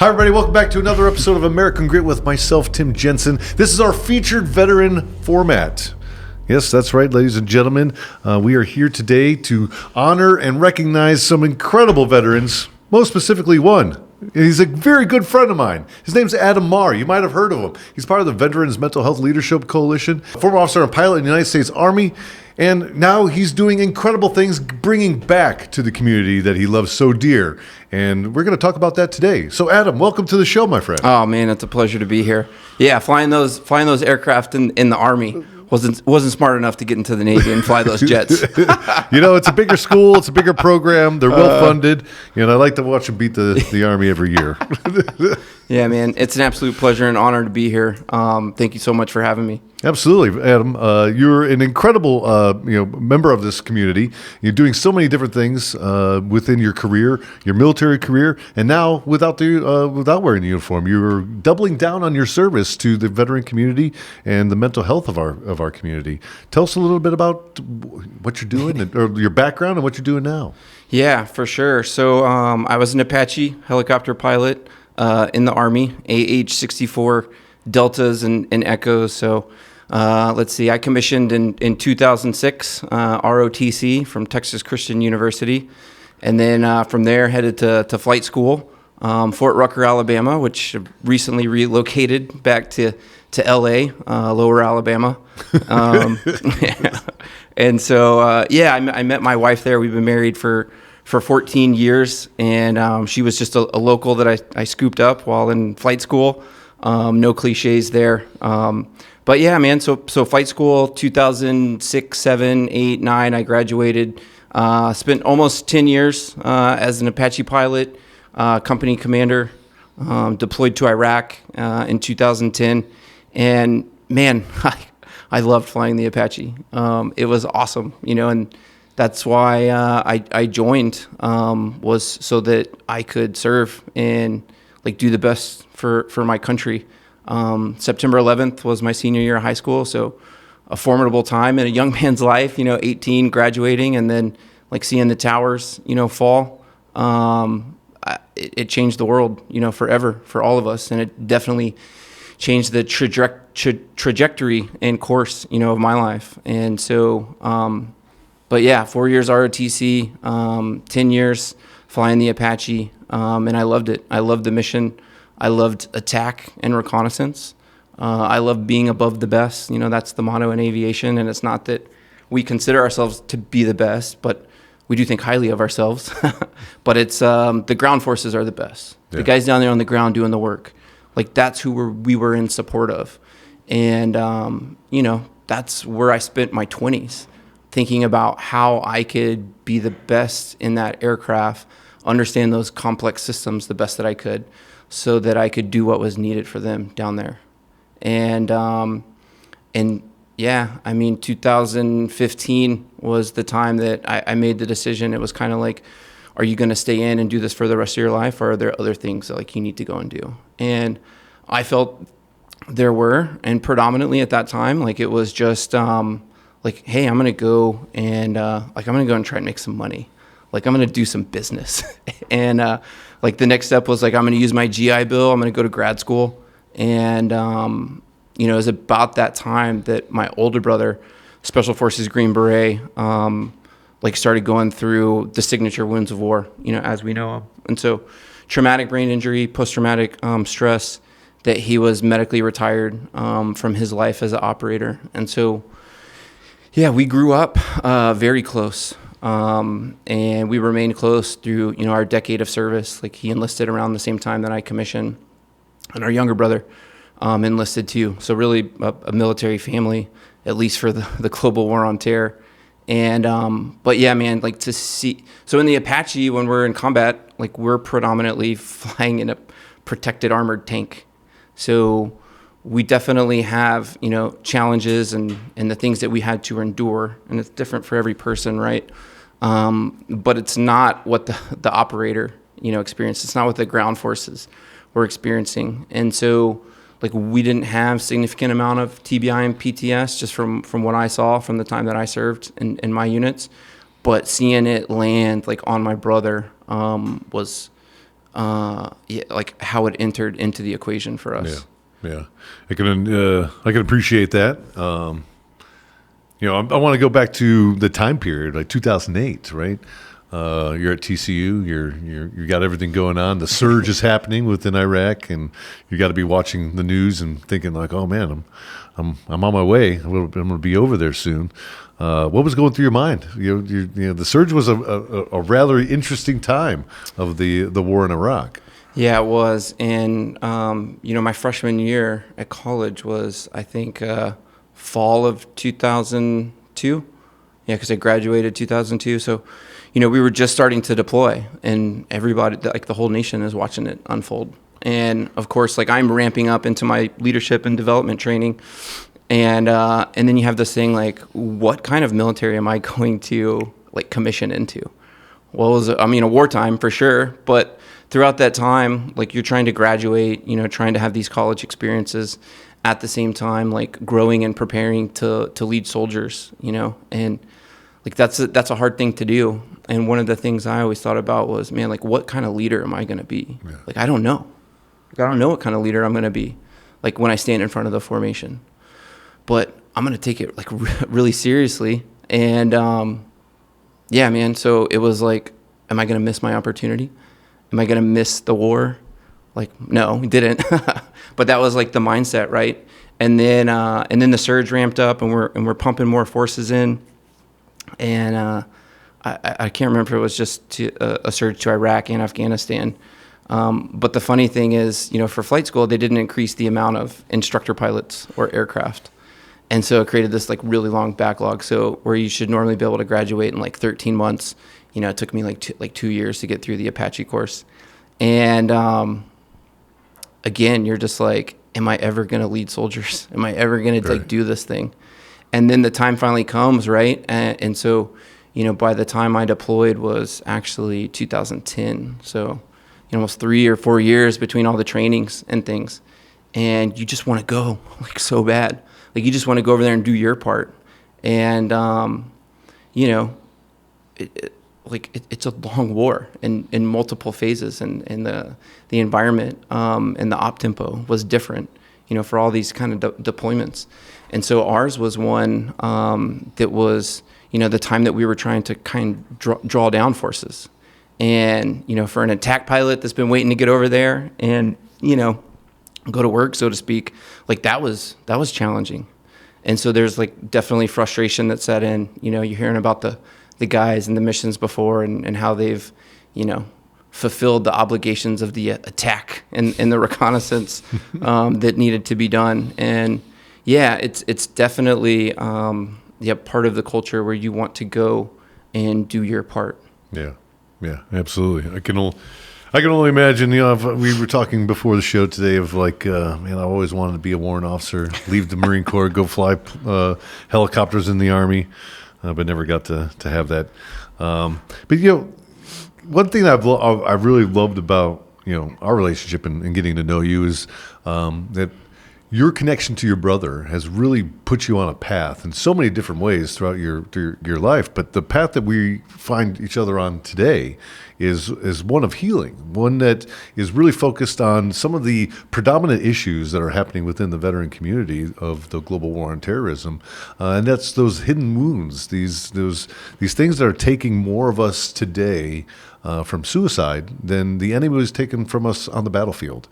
Hi, everybody. Welcome back to another episode of American Grit with myself, Tim Jensen. This is our featured veteran format. Yes, that's right, ladies and gentlemen. We are here today to honor and recognize some incredible veterans, most specifically one. He's a very good friend of mine. His name's Andrew Marr. You might have heard of him. He's part of the Veterans Mental Health Leadership Coalition, former officer and pilot in the United States Army, and now he's doing incredible things, bringing back to the community that he loves so dear. And we're going to talk about that today. So, Adam, welcome to the show, my friend. Oh man, it's a pleasure to be here. Yeah, flying those aircraft in the Army wasn't smart enough to get into the Navy and fly those jets. You know, it's a bigger school, it's a bigger program, they're well funded, and I like to watch them beat the Army every year. Yeah, man, it's an absolute pleasure and honor to be here. Thank you so much for having me. Absolutely, Adam. You're an incredible member of this community. You're doing so many different things within your career, your military career, and now without wearing the uniform, you're doubling down on your service to the veteran community and the mental health of our community. Tell us a little bit about what you're doing, or your background, and what you're doing now. Yeah, for sure. So I was an Apache helicopter pilot in the Army, AH-64 Deltas and Echoes. So let's see, I commissioned in 2006, ROTC from Texas Christian University. And then from there, headed to flight school, Fort Rucker, Alabama, which recently relocated back to LA, Lower Alabama. Yeah. And so, I met my wife there. We've been married for 14 years, and she was just a local that I scooped up while in flight school. No cliches there. But yeah, man, so flight school, 2006, 7, 8, 9, I graduated. Spent almost 10 years as an Apache pilot, company commander, deployed to Iraq in 2010. And man, I loved flying the Apache. It was awesome, and that's why I joined, was so that I could serve and do the best for my country. September 11th was my senior year of high school, so a formidable time in a young man's life, 18, graduating, and then seeing the towers, fall. It changed the world, forever for all of us, and it definitely changed the trajectory and course, of my life. And so, but yeah, 4 years ROTC, 10 years flying the Apache, and I loved it. I loved the mission. I loved attack and reconnaissance. I loved being above the best. That's the motto in aviation, and it's not that we consider ourselves to be the best, but we do think highly of ourselves. But it's the ground forces are the best. Yeah. The guys down there on the ground doing the work. That's who we were in support of. And, that's where I spent my 20s, thinking about how I could be the best in that aircraft, understand those complex systems the best that I could, so that I could do what was needed for them down there. And 2015 was the time that I made the decision. It was kind of like, are you going to stay in and do this for the rest of your life, or are there other things that you need to go and do? And I felt there were, and predominantly at that time, it was just hey, I'm going to go and I'm going to go and try and make some money. I'm going to do some business. And the next step was I'm going to use my GI Bill. I'm going to go to grad school. And it was about that time that my older brother, Special Forces Green Beret, started going through the signature wounds of war, as we know them. And so traumatic brain injury, post-traumatic stress, that he was medically retired from his life as an operator. And so, yeah, we grew up very close. And we remained close through, our decade of service. He enlisted around the same time that I commissioned, and our younger brother enlisted too. So really a military family, at least for the global war on terror. And, but yeah, man, to see, so in the Apache, when we're in combat, we're predominantly flying in a protected armored tank. So we definitely have, challenges and the things that we had to endure, and it's different for every person, right? But it's not what the operator, experienced. It's not what the ground forces were experiencing. And so, we didn't have significant amount of TBI and PTS, just from what I saw from the time that I served in my units. But seeing it land on my brother was like how it entered into the equation for us. Yeah. I can appreciate that. I want to go back to the time period, like 2008, right? You're at TCU. You got everything going on. The surge is happening within Iraq, and you got to be watching the news and thinking like, "Oh man, I'm on my way. I'm going to be over there soon." What was going through your mind? The surge was a rather interesting time of the war in Iraq. Yeah, it was. And my freshman year at college was, I think, fall of 2002. Yeah, because I graduated 2002. So, we were just starting to deploy, and everybody, like the whole nation, is watching it unfold. And of course, like I'm ramping up into my leadership and development training, and then you have this thing like, what kind of military am I going to like commission into? Well, it was, a wartime for sure, but throughout that time, like you're trying to graduate, trying to have these college experiences at the same time, like growing and preparing to lead soldiers, and like that's a hard thing to do. And one of the things I always thought about was, man, like what kind of leader am I going to be? Yeah. Like I don't know. Like, I don't know what kind of leader I'm going to be, like when I stand in front of the formation. But I'm going to take it like really seriously. And yeah, man. So it was like, am I going to miss my opportunity? Am I going to miss the war? Like, no, we didn't. But that was like the mindset, right? And then the surge ramped up, and we're pumping more forces in. And I can't remember if it was just a surge to Iraq and Afghanistan. But the funny thing is, for flight school, they didn't increase the amount of instructor pilots or aircraft. And so it created this like really long backlog. So where you should normally be able to graduate in like 13 months, it took me like 2 years to get through the Apache course. And again, you're just like, am I ever going to lead soldiers? Am I ever going to like do this thing? And then the time finally comes, right? And so, by the time I deployed was actually 2010. So, almost 3 or 4 years between all the trainings and things. And you just want to go like so bad. Like you just want to go over there and do your part. And, it's a long war in multiple phases, and the environment and the op tempo was different, for all these kind of deployments. And so ours was one that was, the time that we were trying to kind of draw down forces. And, for an attack pilot that's been waiting to get over there and, go to work, so to speak, like that was challenging. And so there's like definitely frustration that set in. You're hearing about the guys and the missions before and how they've, fulfilled the obligations of the attack and the reconnaissance that needed to be done. And yeah, it's definitely part of the culture where you want to go and do your part. Yeah, absolutely. I can only imagine, if we were talking before the show today of like, man, I always wanted to be a warrant officer, leave the Marine Corps, go fly helicopters in the Army, but never got to have that. But, one thing I've really loved about, our relationship and getting to know you is that your connection to your brother has really put you on a path in so many different ways throughout your life. But the path that we find each other on today is one of healing, one that is really focused on some of the predominant issues that are happening within the veteran community of the global war on terrorism, and that's those hidden wounds, these things that are taking more of us today from suicide than the enemy was taken from us on the battlefield.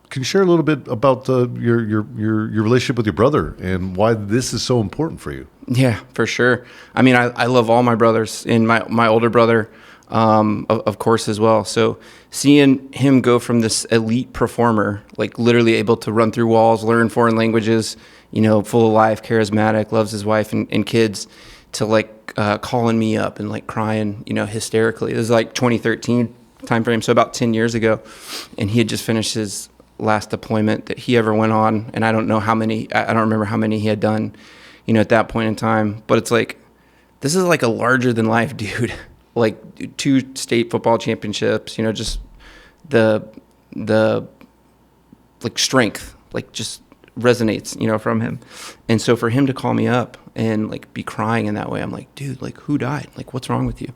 Can you share a little bit about your relationship with your brother and why this is so important for you? Yeah, for sure. I mean, I love all my brothers, and my older brother, of course, as well. So seeing him go from this elite performer, like literally able to run through walls, learn foreign languages, full of life, charismatic, loves his wife and kids, to like calling me up and like crying, hysterically. It was like 2013 timeframe, so about 10 years ago, and he had just finished his last deployment that he ever went on, and I don't remember how many he had done, at that point in time. But it's like, this is like a larger than life dude, like 2 state football championships, just the like strength, like just resonates, from him. And so for him to call me up and like be crying in that way, I'm like, dude, like who died? Like, what's wrong with you?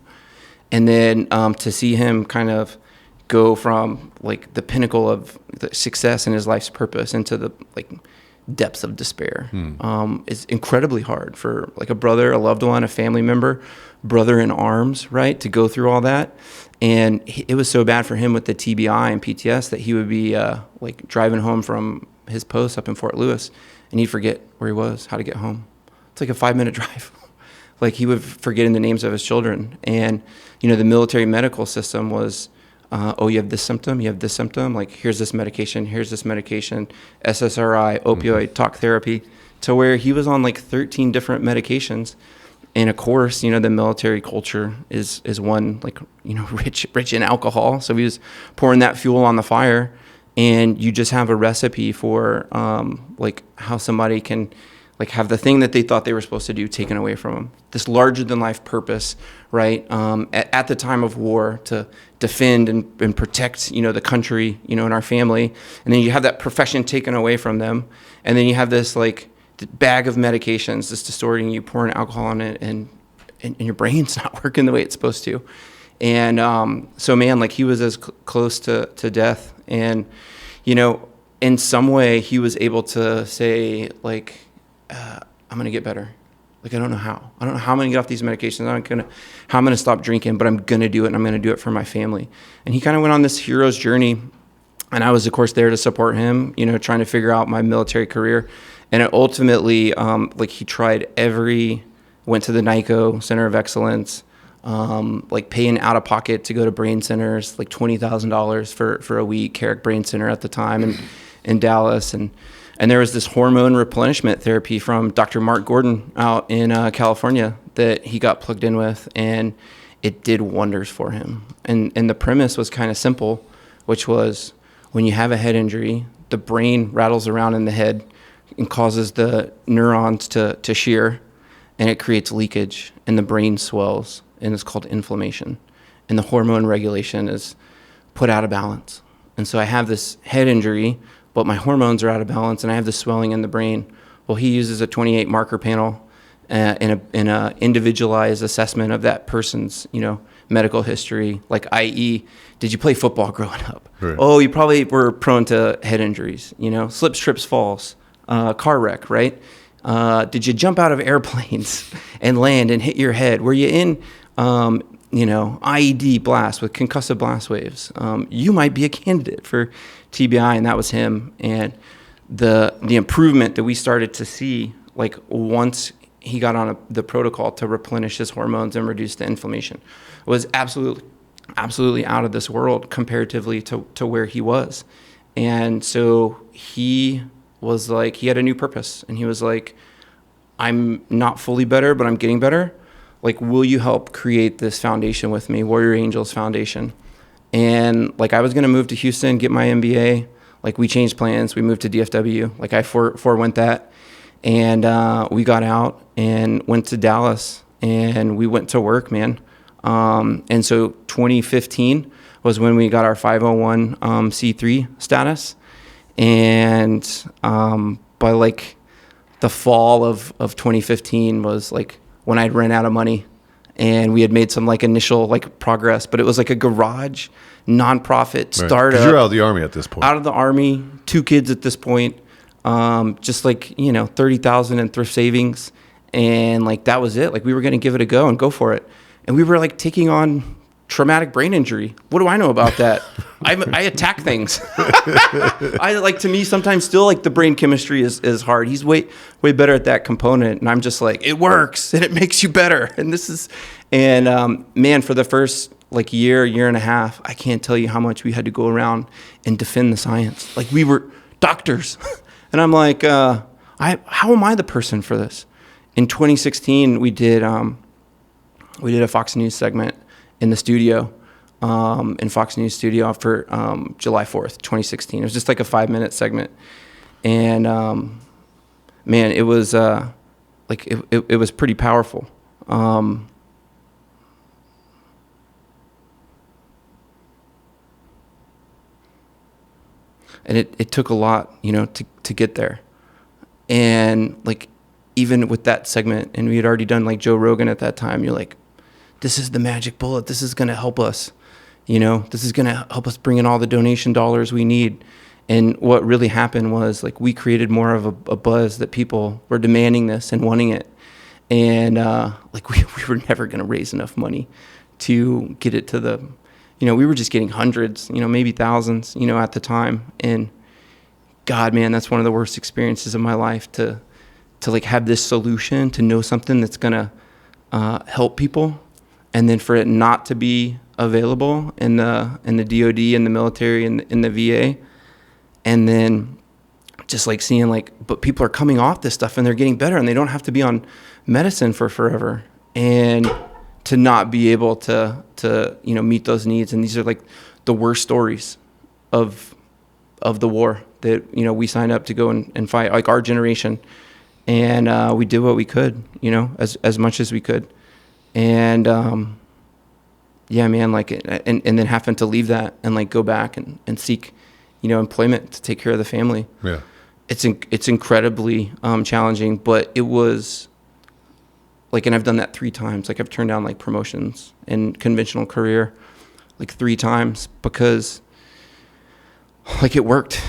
And then to see him kind of go from like the pinnacle of the success and his life's purpose into the like depths of despair. It's incredibly hard for like a brother, a loved one, a family member, brother in arms, right, to go through all that. And it was so bad for him with the TBI and PTS that he would be like driving home from his post up in Fort Lewis, and he'd forget where he was, how to get home. It's like a 5-minute drive. Like he would forget the names of his children. And, you know, the military medical system was, oh, you have this symptom, you have this symptom, like here's this medication, SSRI, opioid, talk therapy, to where he was on like 13 different medications. And of course, you know, the military culture is one, like, you know, rich in alcohol. So he was pouring that fuel on the fire, and you just have a recipe for like how somebody can like have the thing that they thought they were supposed to do taken away from them. This larger than life purpose, right? At the time of war, to defend and protect, you know, the country, you know, and our family. And then you have that profession taken away from them. And then you have this like bag of medications that's distorting you, pouring alcohol on it, and your brain's not working the way it's supposed to. And so, man, like he was as close to death. And, you know, in some way he was able to say, like, I'm going to get better. Like, I don't know how. I don't know how I'm going to get off these medications. How I'm going to stop drinking, but I'm going to do it, and I'm going to do it for my family. And he kind of went on this hero's journey. And I was, of course, there to support him, you know, trying to figure out my military career. And it ultimately, like he went to the NICO Center of Excellence, like paying out of pocket to go to brain centers, like $20,000 for a week, Carrick Brain Center at the time in Dallas. And there was this hormone replenishment therapy from Dr. Mark Gordon out in California that he got plugged in with, and it did wonders for him. And the premise was kind of simple, which was when you have a head injury, the brain rattles around in the head and causes the neurons to shear, and it creates leakage, and the brain swells, and it's called inflammation. And the hormone regulation is put out of balance. And so I have this head injury, but my hormones are out of balance, and I have this swelling in the brain. Well, he uses a 28 marker panel in a individualized assessment of that person's, you know, medical history, like i.e., did you play football growing up? Right. Oh, you probably were prone to head injuries, you know, slips, trips, falls, car wreck, right? Did you jump out of airplanes and land and hit your head? Were you in, you know, IED blast with concussive blast waves? You might be a candidate for TBI, and that was him. And the improvement that we started to see, like once he got on the protocol to replenish his hormones and reduce the inflammation, was absolutely out of this world comparatively to where he was. And so he was like, he had a new purpose, and he was like, I'm not fully better, but I'm getting better. Like, will you help create this foundation with me, Warrior Angels Foundation? And like, I was going to move to Houston, get my MBA. Like, we changed plans. We moved to DFW. Like, I forewent that. And we got out and went to Dallas, and we went to work, man. And so 2015 was when we got our 501c3 status. And by like the fall of 2015 was like when I'd ran out of money, and we had made some like initial like progress, but it was like a garage nonprofit startup. 'Cause you're out of the Army at this point. Out of the Army, 2 kids at this point, just like, you know, 30,000 in thrift savings, and like that was it. Like, we were going to give it a go and go for it, and we were like taking on traumatic brain injury. What do I know about that? I attack things. To me, sometimes still like the brain chemistry is hard. He's way better at that component. And I'm just like, it works and it makes you better. And man, for the first like year and a half, I can't tell you how much we had to go around and defend the science. Like, we were doctors. And I'm like, how am I the person for this? In 2016, we did a Fox News segment in the studio, in Fox News studio for July 4th, 2016. It was just like a 5-minute segment. And man, it was like it was pretty powerful. And it took a lot, you know, to get there. And like, even with that segment, and we had already done like Joe Rogan at that time, you're like, this is the magic bullet. This is going to help us, This is going to help us bring in all the donation dollars we need. And what really happened was like we created more of a buzz that people were demanding this and wanting it. And like we were never going to raise enough money to get it to the, we were just getting hundreds, maybe thousands, at the time. And God, man, that's one of the worst experiences of my life to like have this solution, to know something that's going to help people, and then for it not to be available in the DOD and the military and in the VA. And then just like seeing like, but people are coming off this stuff and they're getting better and they don't have to be on medicine for forever. And to not be able to meet those needs. And these are like the worst stories of the war that, we signed up to go and fight, like our generation. And we did what we could, as much as we could. And yeah, man, like, and then having to leave that and like go back and seek, employment to take care of the family. Yeah. It's incredibly challenging, but it was like, and I've done that 3 times. Like I've turned down like promotions in conventional career like 3 times because like it worked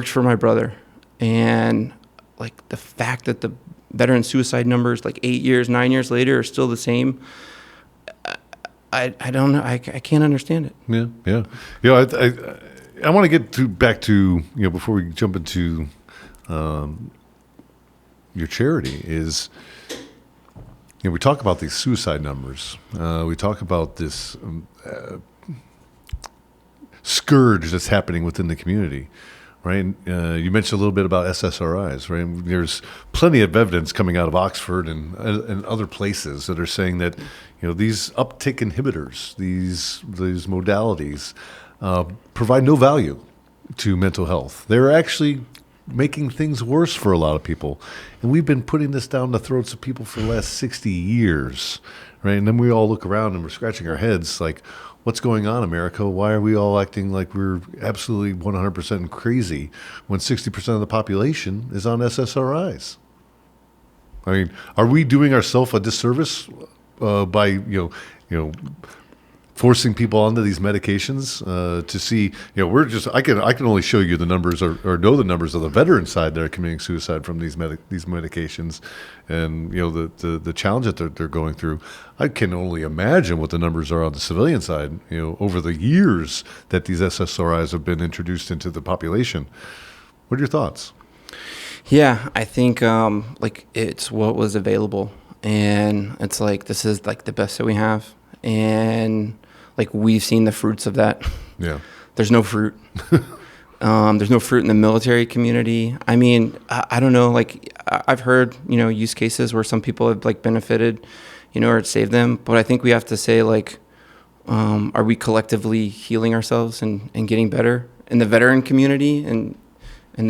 for my brother. And like the fact that the veteran suicide numbers like 8 years, 9 years later are still the same. I don't know. I can't understand it. Yeah. I want to get back to, before we jump into your charity is, we talk about these suicide numbers. We talk about this scourge that's happening within the community, right? You mentioned a little bit about SSRIs, right? There's plenty of evidence coming out of Oxford and other places that are saying that, these uptick inhibitors, these modalities, provide no value to mental health. They're actually making things worse for a lot of people. And we've been putting this down the throats of people for the last 60 years, right? And then we all look around and we're scratching our heads like, what's going on, America? Why are we all acting like we're absolutely 100% crazy when 60% of the population is on SSRIs? I mean, are we doing ourselves a disservice by, forcing people onto these medications to see, I can only show you the numbers or know the numbers of the veteran side that are committing suicide from these medications, and the challenge that they're going through. I can only imagine what the numbers are on the civilian side, over the years that these SSRIs have been introduced into the population. What are your thoughts? Yeah, I think like it's what was available, and it's like this is like the best that we have, and like we've seen the fruits of that. Yeah. There's no fruit. There's no fruit in the military community. I mean, I don't know. Like I've heard, use cases where some people have like benefited, or it saved them. But I think we have to say like, are we collectively healing ourselves and getting better in the veteran community and in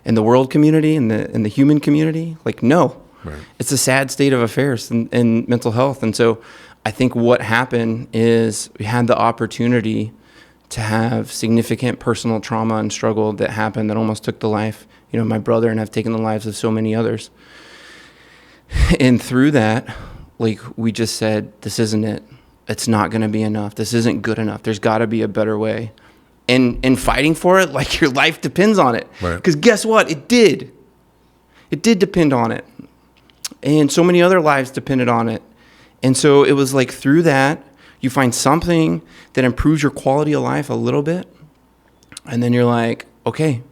the world community and in the human community? Like, no. Right. It's a sad state of affairs in mental health. And so I think what happened is we had the opportunity to have significant personal trauma and struggle that happened that almost took the life, my brother, and have taken the lives of so many others. And through that, like we just said, this isn't it. It's not going to be enough. This isn't good enough. There's got to be a better way. And fighting for it, like your life depends on it. Because guess what? It did. It did depend on it. And so many other lives depended on it. And so it was like through that, you find something that improves your quality of life a little bit. And then you're like, okay,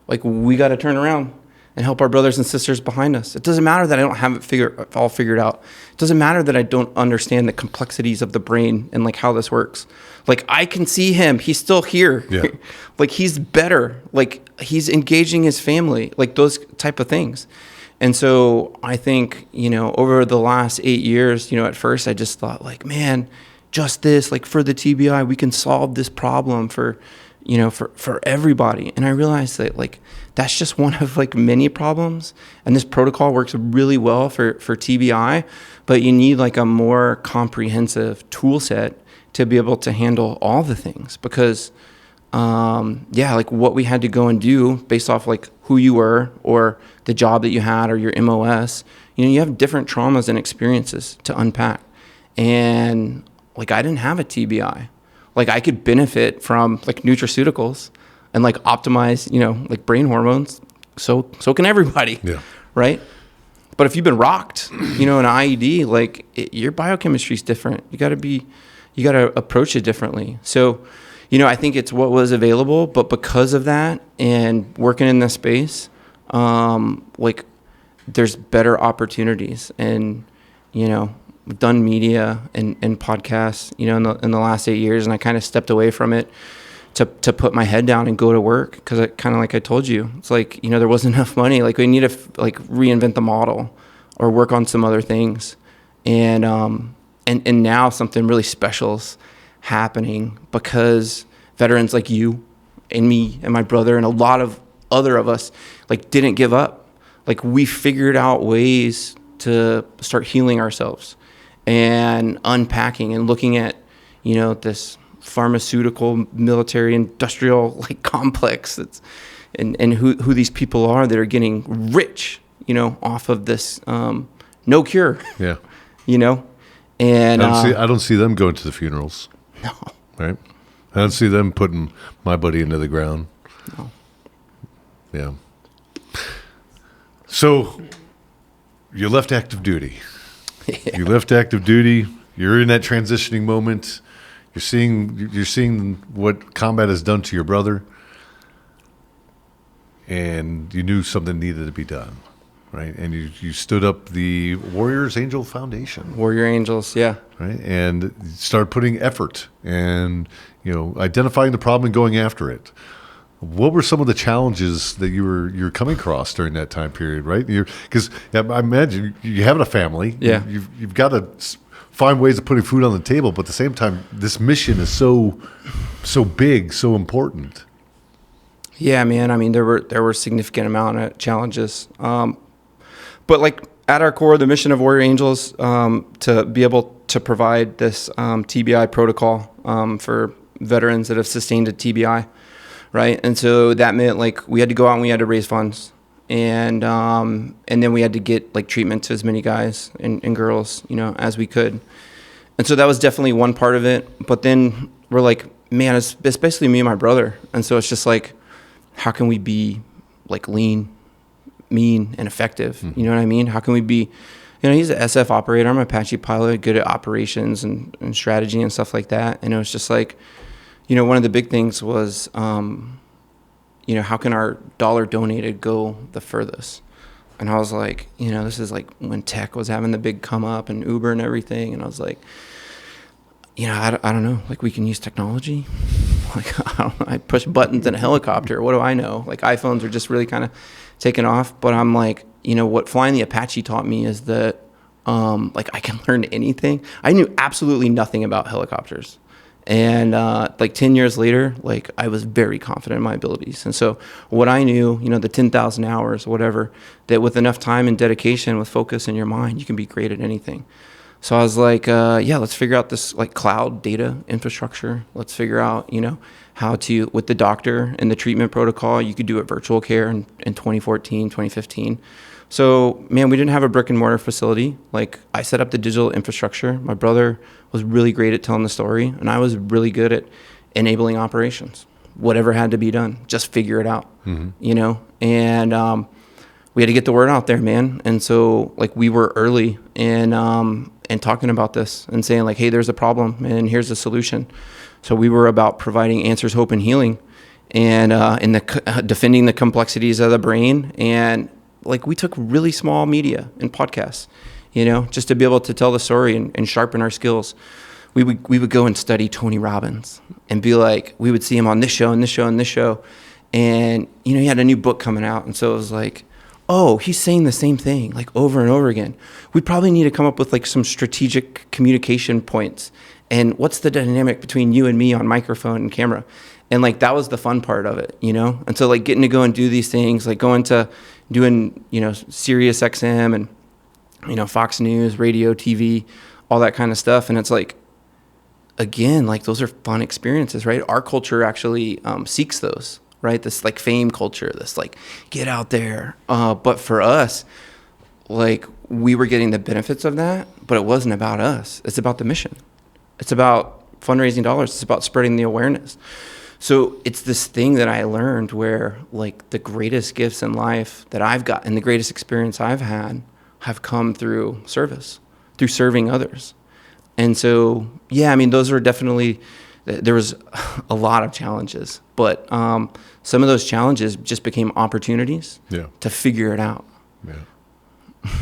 like we got to turn around and help our brothers and sisters behind us. It doesn't matter that I don't have it all figured out. It doesn't matter that I don't understand the complexities of the brain and like how this works. Like I can see him, he's still here. Yeah. Like he's better. Like he's engaging his family, like those type of things. And so I think, over the last 8 years, at first I just thought like, man, just this, like for the TBI, we can solve this problem for everybody. And I realized that like, that's just one of like many problems. And this protocol works really well for TBI, but you need like a more comprehensive tool set to be able to handle all the things because, like what we had to go and do based off like who you were or the job that you had or your MOS, you have different traumas and experiences to unpack. And like I didn't have a TBI. Like I could benefit from like nutraceuticals and like optimize, like brain hormones. So can everybody. Yeah. Right. But if you've been rocked, in an IED, like your biochemistry is different. You got to approach it differently. So, I think it's what was available, but because of that and working in this space, like there's better opportunities. And, we've done media and podcasts, in the last 8 years, and I kind of stepped away from it to put my head down and go to work. Cause I kind of, like I told you, it's like, there wasn't enough money. Like we need to reinvent the model or work on some other things. And now something really special's happening because veterans like you and me and my brother and a lot of other of us like didn't give up. Like we figured out ways to start healing ourselves and unpacking and looking at, this pharmaceutical, military, industrial like complex that's and who these people are that are getting rich, off of this no cure. Yeah. And I don't see them going to the funerals. No. Right? I don't see them putting my buddy into the ground. No. Yeah. So you left active duty. Yeah. You left active duty. You're in that transitioning moment. You're seeing what combat has done to your brother, and you knew something needed to be done, right? And you stood up the Warriors Angel Foundation. Warrior Angels, yeah. Right, and started putting effort and identifying the problem and going after it. What were some of the challenges that you're coming across during that time period, right? Because I imagine you having a family. Yeah. You've got to find ways of putting food on the table, but at the same time, this mission is so big, so important. Yeah, man. I mean, there were significant amount of challenges, but like at our core, the mission of Warrior Angels to be able to provide this TBI protocol for veterans that have sustained a TBI, right? And so that meant like we had to go out and we had to raise funds, and then we had to get like treatment to as many guys and girls, as we could. And so that was definitely one part of it. But then we're like, man, it's basically me and my brother, and so it's just like, how can we be like lean, mean, and effective? Mm-hmm. You know what I mean? How can we be, he's an SF operator. I'm an Apache pilot, good at operations and strategy and stuff like that. And it was just like, one of the big things was, how can our dollar donated go the furthest? And I was like, this is like when tech was having the big come up and Uber and everything. And I was like, I don't know, like we can use technology. Like, I push buttons in a helicopter. What do I know? Like iPhones are just really kind of taking off. But I'm like, what flying the Apache taught me is that, like I can learn anything. I knew absolutely nothing about helicopters. And like 10 years later, like I was very confident in my abilities. And so what I knew, the 10,000 hours, whatever, that with enough time and dedication, with focus in your mind, you can be great at anything. So I was like, let's figure out this like cloud data infrastructure. Let's figure out, how to, with the doctor and the treatment protocol, you could do it virtual care in 2014, 2015. So, man, we didn't have a brick and mortar facility. Like I set up the digital infrastructure. My brother was really great at telling the story, and I was really good at enabling operations. Whatever had to be done, just figure it out, Mm-hmm. And we had to get the word out there, man. And so, like, we were early in talking about this and saying, like, hey, there's a problem, and here's the solution. So we were about providing answers, hope, and healing, and defending the complexities of the brain. And like we took really small media and podcasts, just to be able to tell the story and sharpen our skills. We would go and study Tony Robbins and be like, we would see him on this show and this show and this show. And, he had a new book coming out. And so it was like, oh, he's saying the same thing like over and over again. We probably need to come up with like some strategic communication points. And what's the dynamic between you and me on microphone and camera? And like, that was the fun part of it, And so like getting to go and do these things, like going to doing, Sirius XM and, Fox News, radio, TV, all that kind of stuff. And it's like, again, like those are fun experiences, right? Our culture actually seeks those, right? This like fame culture, this like get out there. But for us, like we were getting the benefits of that, but it wasn't about us. It's about the mission, It's about fundraising dollars. It's about spreading the awareness. So it's this thing that I learned where like the greatest gifts in life that I've got and the greatest experience I've had have come through service, through serving others. And so, yeah, I mean, those are definitely, there was a lot of challenges, but some of those challenges just became opportunities to figure it out. Yeah.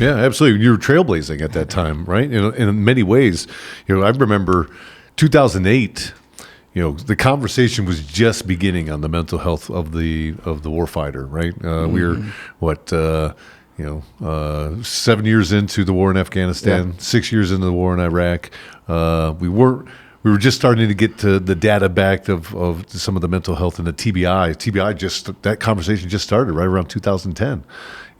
Yeah, absolutely. You were trailblazing at that time, right? In many ways, I remember 2008. The conversation was just beginning on the mental health of the warfighter, right? We were 7 years into the war in Afghanistan, 6 years into the war in Iraq. We were just starting to get to the data back of some of the mental health and the TBI. That conversation just started right around 2010.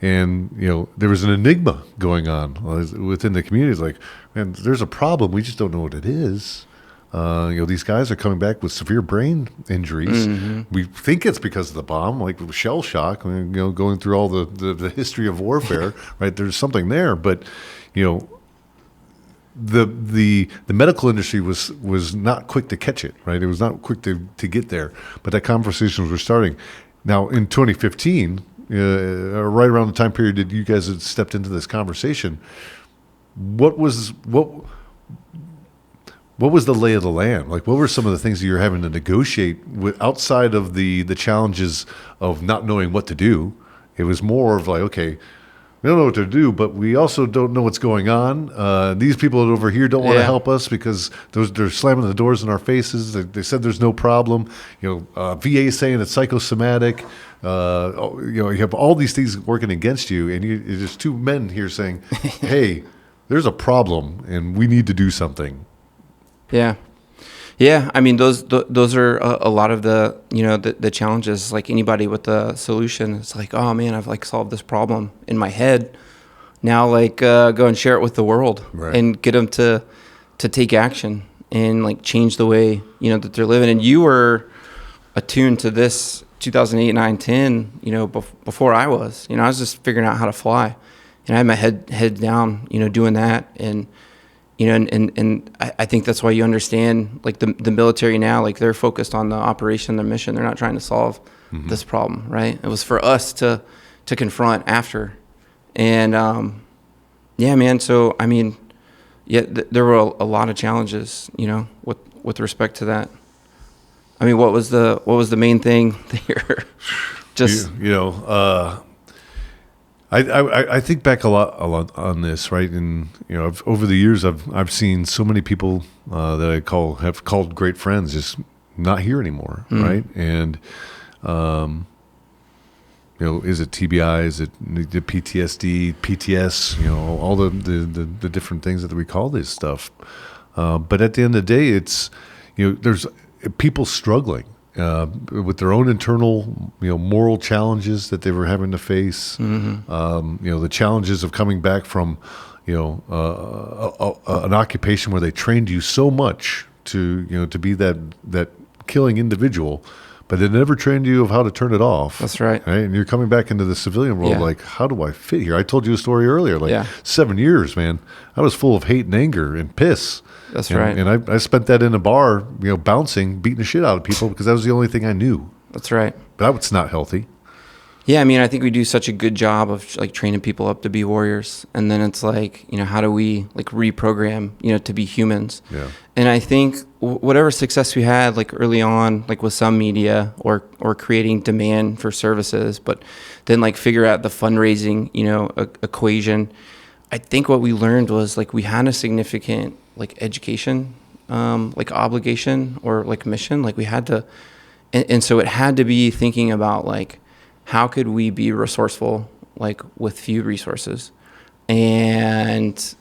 And, there was an enigma going on within the community. It's like, man, there's a problem. We just don't know what it is. These guys are coming back with severe brain injuries. We think it's because of the bomb, like shell shock, going through all the history of warfare, right? There's something there. But, the medical industry was not quick to catch it, right? It was not quick to get there. But that conversation was starting. Now, in 2015, right around the time period that you guys had stepped into this conversation, what was the lay of the land? Like, what were some of the things that you're having to negotiate with outside of the challenges of not knowing what to do? It was more of like, okay, we don't know what to do, but we also don't know what's going on. These people over here don't want to help us because they're slamming the doors in our faces. They said there's no problem. VA saying it's psychosomatic. You have all these things working against you, and there's two men here saying, hey, there's a problem, and we need to do something. Yeah. Yeah. I mean, those are a lot of the challenges. Like anybody with a solution, it's like, oh man, I've like solved this problem in my head. Now, like, go and share it with the world and get them to take action and like change the way, that they're living. And you were attuned to this 2008, 9, 10, before I was, I was just figuring out how to fly, and I had my head down, doing that. And, and I think that's why you understand, like the military now, like they're focused on the operation, their mission. They're not trying to solve this problem, right? It was for us to confront after. And, yeah, man. So, I mean, there were a lot of challenges, with respect to that. I mean, what was the main thing there? Just, I think back a lot on this, right? And over the years, I've seen so many people that have called great friends just not here anymore, right? And is it TBI? Is it the PTSD, PTS? All the different things that we call this stuff. But at the end of the day, it's there's people struggling with their own internal, moral challenges that they were having to face. The challenges of coming back from, an occupation where they trained you so much to be that killing individual, but they never trained you of how to turn it off. That's right. And you're coming back into the civilian world, like, how do I fit here? I told you a story earlier, 7 years, man. I was full of hate and anger and piss. That's right. And I spent that in a bar, bouncing, beating the shit out of people because that was the only thing I knew. That's right. But that was not healthy. Yeah, I mean, I think we do such a good job of like training people up to be warriors, and then it's like, how do we like reprogram, to be humans? Yeah. And I think whatever success we had like early on, like with some media or creating demand for services, but then like figure out the fundraising, equation. I think what we learned was like we had a significant like education, like obligation or like mission, like we had to, and so it had to be thinking about like, how could we be resourceful, like with few resources, and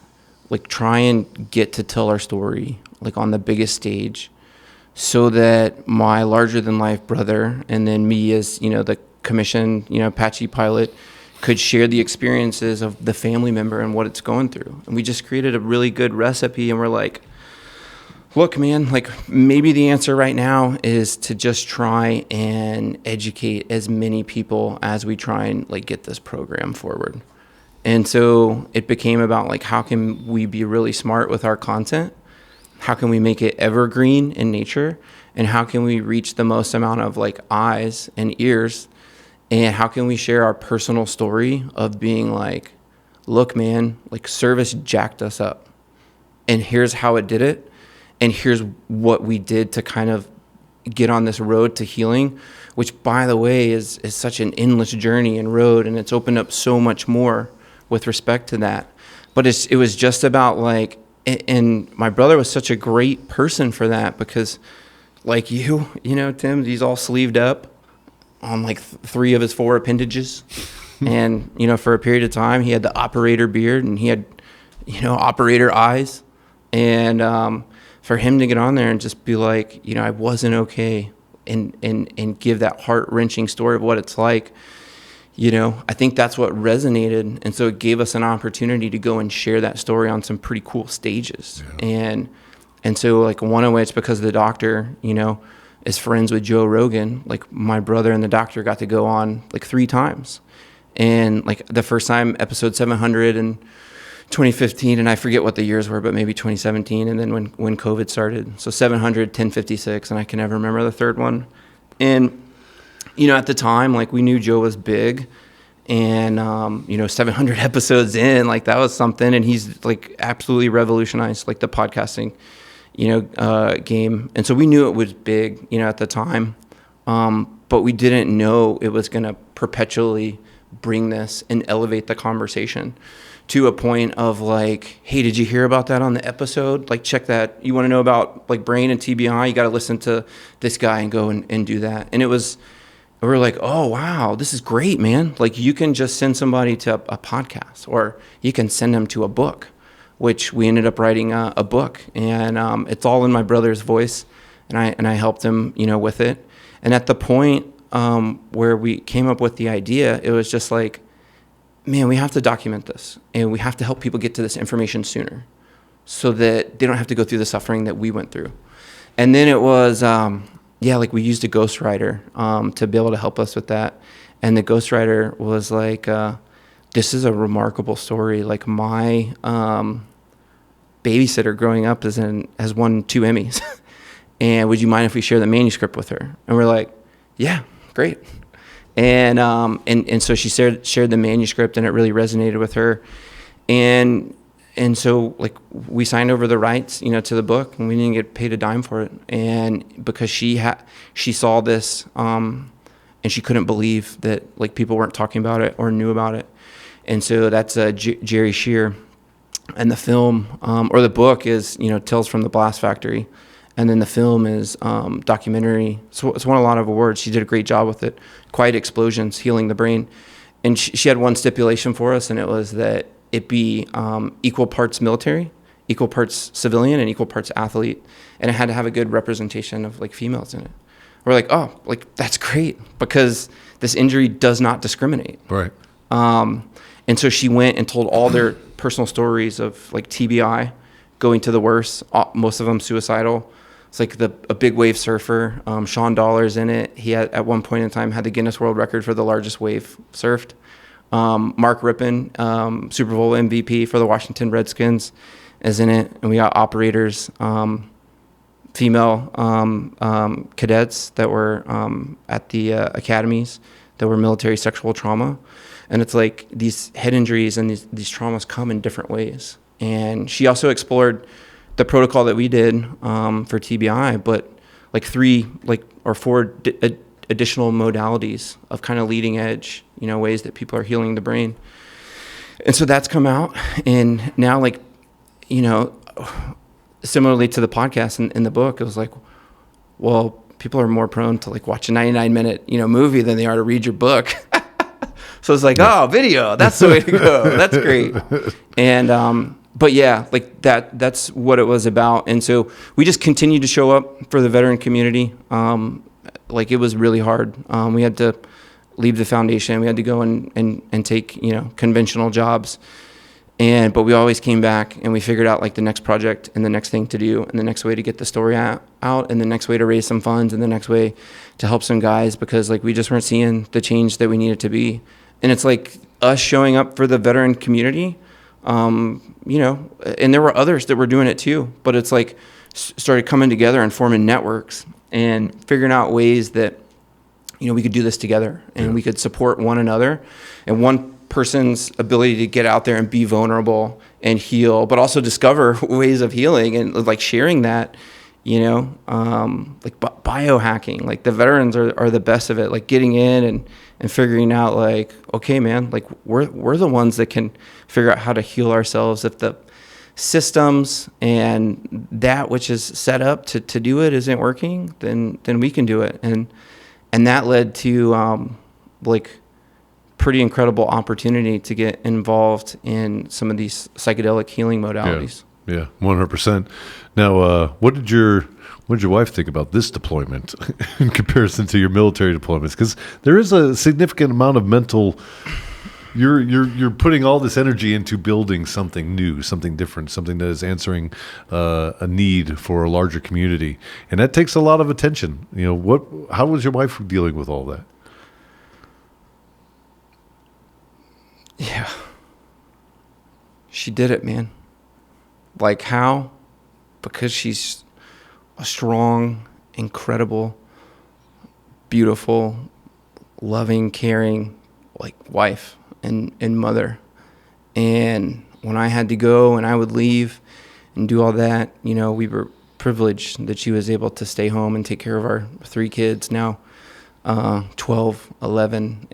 like try and get to tell our story like on the biggest stage, so that my larger than life brother and then me as the commissioned Apache pilot could share the experiences of the family member and what it's going through. And we just created a really good recipe, and we're like, look, man, like maybe the answer right now is to just try and educate as many people as we try and like get this program forward. And so it became about like, how can we be really smart with our content? how can we make it evergreen in nature, and how can we reach the most amount of like eyes and ears, and how can we share our personal story of being like, look, man, like service jacked us up, and here's how it did it, and here's what we did to kind of get on this road to healing, which, by the way, is such an endless journey and road, and it's opened up so much more with respect to that. But it was just about like, and my brother was such a great person for that, because like you know, Tim, he's all sleeved up on like 3 of his 4 appendages. And, you know, for a period of time, he had the operator beard and he had, you know, operator eyes. And for him to get on there and just be like, you know, I wasn't okay, and give that heart-wrenching story of what it's like, you know, I think that's what resonated. And so it gave us an opportunity to go and share that story on some pretty cool stages. Yeah. And so, like, one of which, because the doctor, you know, is friends with Joe Rogan, like my brother and the doctor got to go on like 3 times. And like the first time, episode 700 in 2015, and I forget what the years were, but maybe 2017. And then when COVID started, so 700, 1056, and I can never remember the third one. And, you know, at the time, like, we knew Joe was big, and, you know, 700 episodes in, like, that was something. And he's like absolutely revolutionized like the podcasting, you know, game. And so we knew it was big, you know, at the time. But we didn't know it was going to perpetually bring this and elevate the conversation to a point of like, hey, did you hear about that on the episode? Like, check that. You want to know about like brain and TBI? You got to listen to this guy and go and do that. And we were like, oh, wow, this is great, man. Like, you can just send somebody to a podcast, or you can send them to a book, which we ended up writing a book. And it's all in my brother's voice. And I helped him, you know, with it. And at the point where we came up with the idea, it was just like, man, we have to document this, and we have to help people get to this information sooner so that they don't have to go through the suffering that we went through. And then it was, like we used a ghostwriter to be able to help us with that. And the ghostwriter was like, this is a remarkable story. Like, my babysitter growing up has won 2 Emmys. And would you mind if we share the manuscript with her? And we're like, yeah, great. And so she shared the manuscript, and it really resonated with her. And so, like, we signed over the rights, you know, to the book, and we didn't get paid a dime for it. And because she saw this, and she couldn't believe that like people weren't talking about it or knew about it. And so that's Jerry Shear. And the film, or the book, is, you know, Tales from the Blast Factory. And then the film is documentary. So it's won a lot of awards. She did a great job with it. Quiet Explosions, Healing the Brain. And she had one stipulation for us, and it was that it be equal parts military, equal parts civilian, and equal parts athlete. And it had to have a good representation of like females in it. We're like, oh, like, that's great, because this injury does not discriminate. Right. And so she went and told all their personal stories of like TBI, going to the worst, most of them suicidal. It's like a big wave surfer. Sean Dollar's in it. He had, at one point in time, had the Guinness World Record for the largest wave surfed. Mark Rippon, Super Bowl MVP for the Washington Redskins, is in it. And we got operators, female cadets that were at the academies that were military sexual trauma. And it's like these head injuries and these traumas come in different ways. And she also explored the protocol that we did for TBI, but like 3 or 4 additional modalities of kind of leading edge, you know, ways that people are healing the brain. And so that's come out. And now, like, you know, similarly to the podcast in the book, it was like, well, people are more prone to like watch a 99-minute, you know, movie than they are to read your book. So it's like, oh, video, that's the way to go. That's great. And, but yeah, like that's what it was about. And so we just continued to show up for the veteran community. Like, it was really hard. We had to leave the foundation. We had to go and take, you know, conventional jobs. But we always came back, and we figured out like the next project and the next thing to do and the next way to get the story out and the next way to raise some funds and the next way to help some guys, because like we just weren't seeing the change that we needed to be. And it's like us showing up for the veteran community, you know, and there were others that were doing it too, but it's like started coming together and forming networks and figuring out ways that, we could do this together and we could support one another, and one person's ability to get out there and be vulnerable and heal, but also discover ways of healing and like sharing that, like biohacking. Like the veterans are the best of it, like getting in and figuring out like, okay, man, like we're the ones that can figure out how to heal ourselves. If the systems and that which is set up to do it isn't working, then we can do it. And that led to like pretty incredible opportunity to get involved in some of these psychedelic healing modalities. Yeah, 100%. Now, what did your wife think about this deployment in comparison to your military deployments? Because there is a significant amount of mental. You're putting all this energy into building something new, something different, something that is answering a need for a larger community, and that takes a lot of attention. How was your wife dealing with all that? Yeah, she did it, man. Like how? Because she's a strong, incredible, beautiful, loving, caring, like wife and mother. And when I had to go and I would leave and do all that, we were privileged that she was able to stay home and take care of our 3 kids now, 12, 11,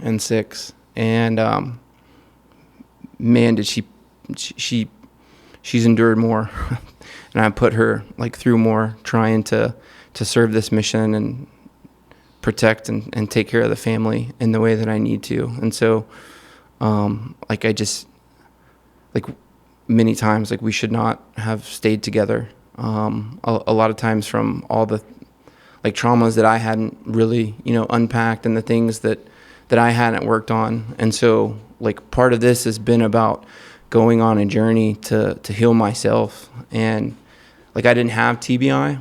and 6. And man, did she's endured more. And I put her like through more, trying to serve this mission and protect and take care of the family in the way that I need to. And so, like I just, like many times, like we should not have stayed together. A lot of times from all the like traumas that I hadn't really, unpacked, and the things that I hadn't worked on. And so like part of this has been about going on a journey to heal myself. And like I didn't have TBI,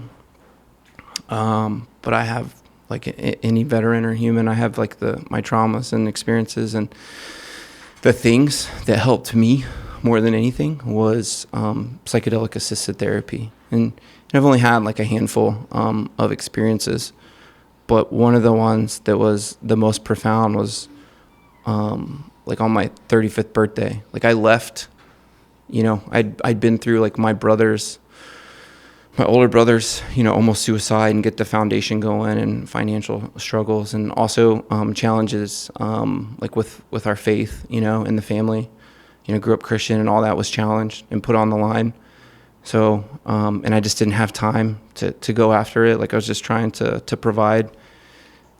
but I have, like any veteran or human, I have like my traumas and experiences, and the things that helped me more than anything was psychedelic-assisted therapy. And I've only had like a handful of experiences, but one of the ones that was the most profound was like on my 35th birthday. Like I left, I'd been through like my older brothers, almost suicide, and get the foundation going, and financial struggles, and also challenges like with our faith, in the family. Grew up Christian, and all that was challenged and put on the line. So, and I just didn't have time to go after it. Like I was just trying to provide,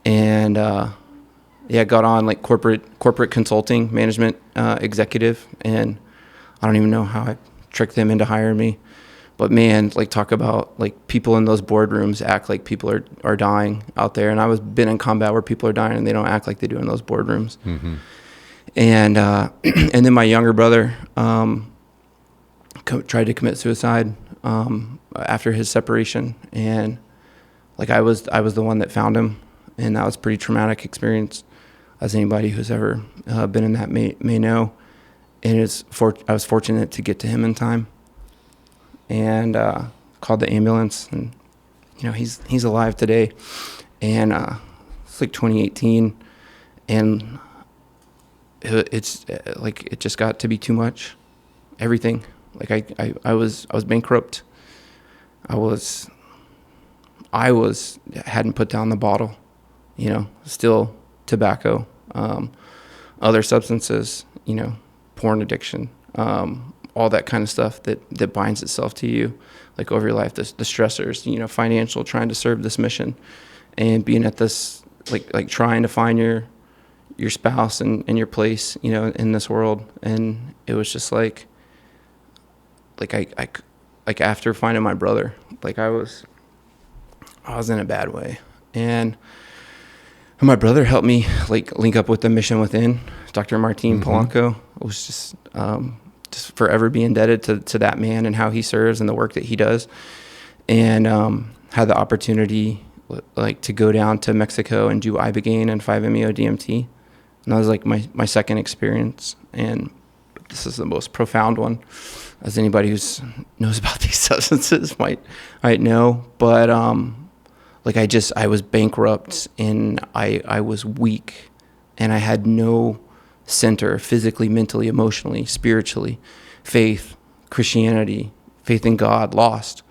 and got on like corporate consulting, management executive, and I don't even know how I tricked them into hiring me. But man, like talk about like people in those boardrooms act like people are dying out there. And I was been in combat where people are dying and they don't act like they do in those boardrooms. Mm-hmm. And and then my younger brother tried to commit suicide after his separation. And like I was the one that found him, and that was a pretty traumatic experience, as anybody who's ever been in that may know. And I was fortunate to get to him in time, and called the ambulance, and he's alive today. And it's like 2018, and it's like it just got to be too much. Everything, like I was bankrupt. I hadn't put down the bottle, still tobacco, other substances, porn addiction, all that kind of stuff that binds itself to you, like over your life, the stressors, financial, trying to serve this mission, and being at this, like trying to find your spouse and your place, in this world. And it was just like I after finding my brother, like I was in a bad way. And my brother helped me like link up with the Mission Within, Dr. Martin Polanco. I was just forever be indebted to that man and how he serves and the work that he does. And had the opportunity like to go down to Mexico and do Ibogaine and 5-MeO DMT. And that was like my second experience. And this is the most profound one, as anybody who knows about these substances might know. But like I was bankrupt, and I was weak, and I had no center physically, mentally, emotionally, spiritually, faith, Christianity, faith in God, lost.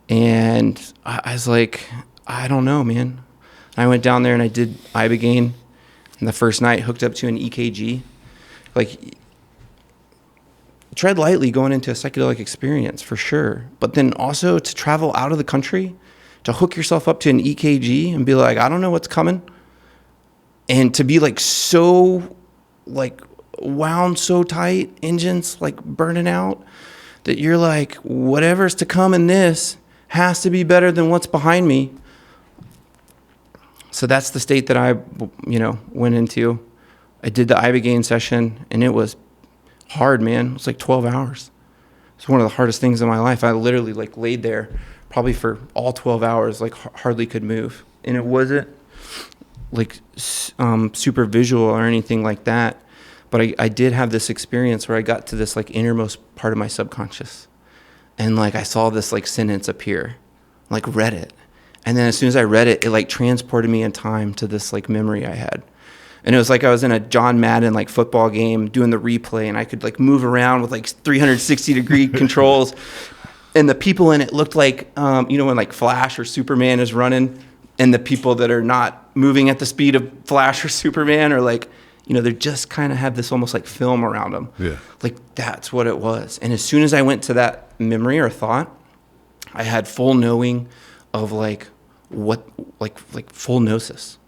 And I was like, I don't know, man. I went down there and I did Ibogaine, and the first night hooked up to an EKG. Like, tread lightly going into a psychedelic experience for sure, but then also to travel out of the country, to hook yourself up to an EKG and be like, I don't know what's coming, and to be like so like wound so tight, engines like burning out, that you're like, whatever's to come in this has to be better than what's behind me. So that's the state that I, went into. I did the Ibogaine session, and it was hard, man. It was like 12 hours. It's one of the hardest things in my life. I literally like laid there probably for all 12 hours, like hardly could move. And it wasn't like super visual or anything like that. But I did have this experience where I got to this like innermost part of my subconscious. And like I saw this like sentence appear, like read it. And then as soon as I read it, it like transported me in time to this like memory I had. And it was like I was in a John Madden like football game doing the replay, and I could like move around with like 360-degree controls. And the people in it looked like, when like Flash or Superman is running, and the people that are not moving at the speed of Flash or Superman are like, they just kind of have this almost like film around them. Yeah. Like that's what it was. And as soon as I went to that memory or thought, I had full knowing of like what, like full gnosis.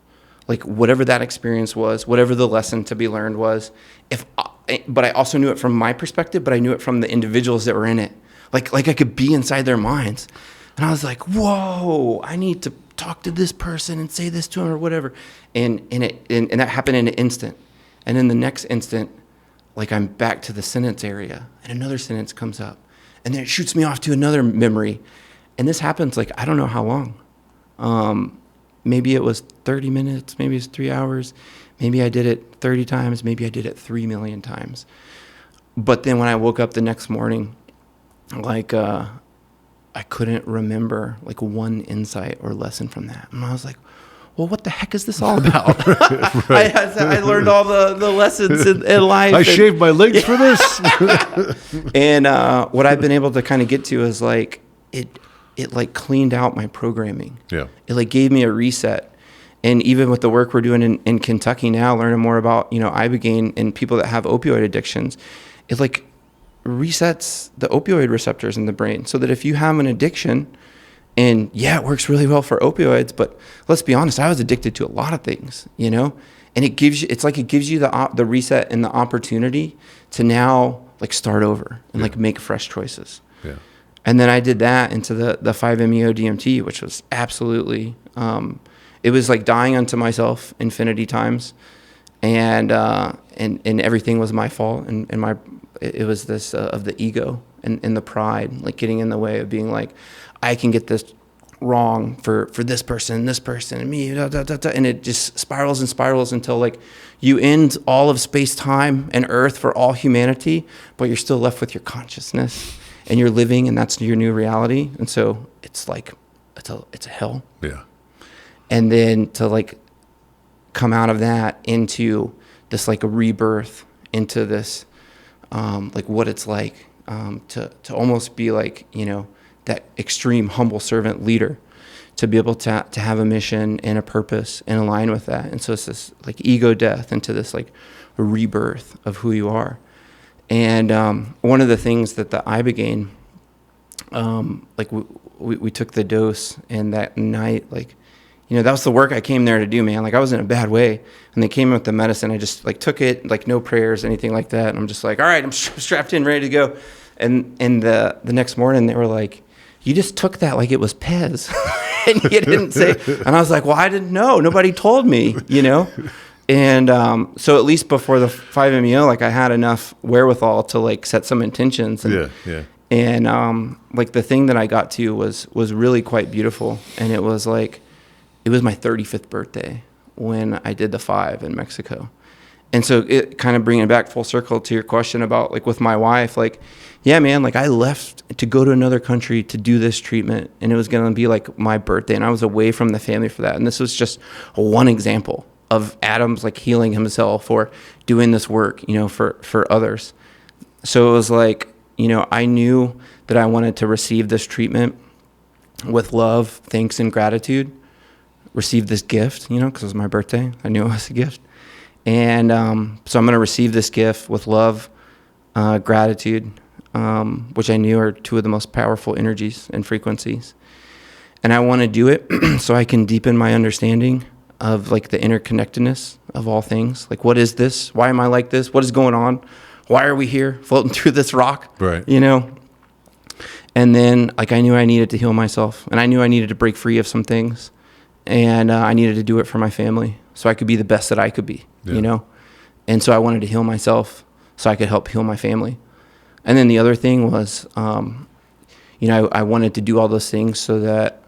Like whatever that experience was, whatever the lesson to be learned was, but I also knew it from my perspective, but I knew it from the individuals that were in it. Like I could be inside their minds. And I was like, whoa, I need to talk to this person and say this to him or whatever. And that happened in an instant. And in the next instant, like I'm back to the sentence area, and another sentence comes up, and then it shoots me off to another memory. And this happens like, I don't know how long. Maybe it was 30 minutes, maybe it's 3 hours. Maybe I did it 30 times. Maybe I did it 3 million times. But then when I woke up the next morning, like, I couldn't remember like one insight or lesson from that. And I was like, well, what the heck is this all about? Right. I learned all the lessons in life. I shaved my legs for this. And what I've been able to kind of get to is like, it like cleaned out my programming. Yeah. It like gave me a reset. And even with the work we're doing in Kentucky now, learning more about, Ibogaine and people that have opioid addictions, it like resets the opioid receptors in the brain, so that if you have an addiction, and yeah, it works really well for opioids, but let's be honest, I was addicted to a lot of things, and it gives you the reset and the opportunity to now like start over and like make fresh choices. Yeah. And then I did that into the 5-MeO DMT, which was absolutely, it was like dying unto myself infinity times, and everything was my fault, and it was this of the ego and the pride, like getting in the way of being like, I can get this wrong for this person, and me, and it just spirals and spirals until like you end all of space, time, and Earth for all humanity, but you're still left with your consciousness. And you're living, and that's your new reality. And so it's like, it's a hell. Yeah. And then to like come out of that into this like a rebirth, into this like what it's like to almost be like, that extreme humble servant leader, to be able to have a mission and a purpose and align with that. And so it's this like ego death into this like a rebirth of who you are. And one of the things that the Ibogaine, like we took the dose, and that night, like, that was the work I came there to do, man. Like I was in a bad way, and they came in with the medicine. I just like took it, like no prayers, anything like that. And I'm just like, all right, I'm strapped in, ready to go. And the next morning they were like, you just took that like it was Pez, and you didn't say. And I was like, well, I didn't know. Nobody told me, And so at least before the 5-MeO, like I had enough wherewithal to like set some intentions. And, Yeah. And like the thing that I got to was really quite beautiful. And it was like, it was my 35th birthday when I did the 5 in Mexico. And so it kind of bringing it back full circle to your question about like with my wife, like, yeah, man, like I left to go to another country to do this treatment, and it was going to be like my birthday, and I was away from the family for that. And this was just one example of Adam's like healing himself or doing this work, you know, for others. So it was like, you know, I knew that I wanted to receive this treatment with love, thanks, and gratitude. Receive this gift, you know, because it was my birthday. I knew it was a gift. And so I'm going to receive this gift with love, gratitude, which I knew are two of the most powerful energies and frequencies. And I want to do it so I can deepen my understanding of like the interconnectedness of all things. Like, what is this? Why am I like this? What is going on? Why are we here floating through this rock? Right. You know? And then like I knew I needed to heal myself, and I knew I needed to break free of some things, and I needed to do it for my family so I could be the best that I could be, you know? And so I wanted to heal myself so I could help heal my family. And then the other thing was, you know, I wanted to do all those things so that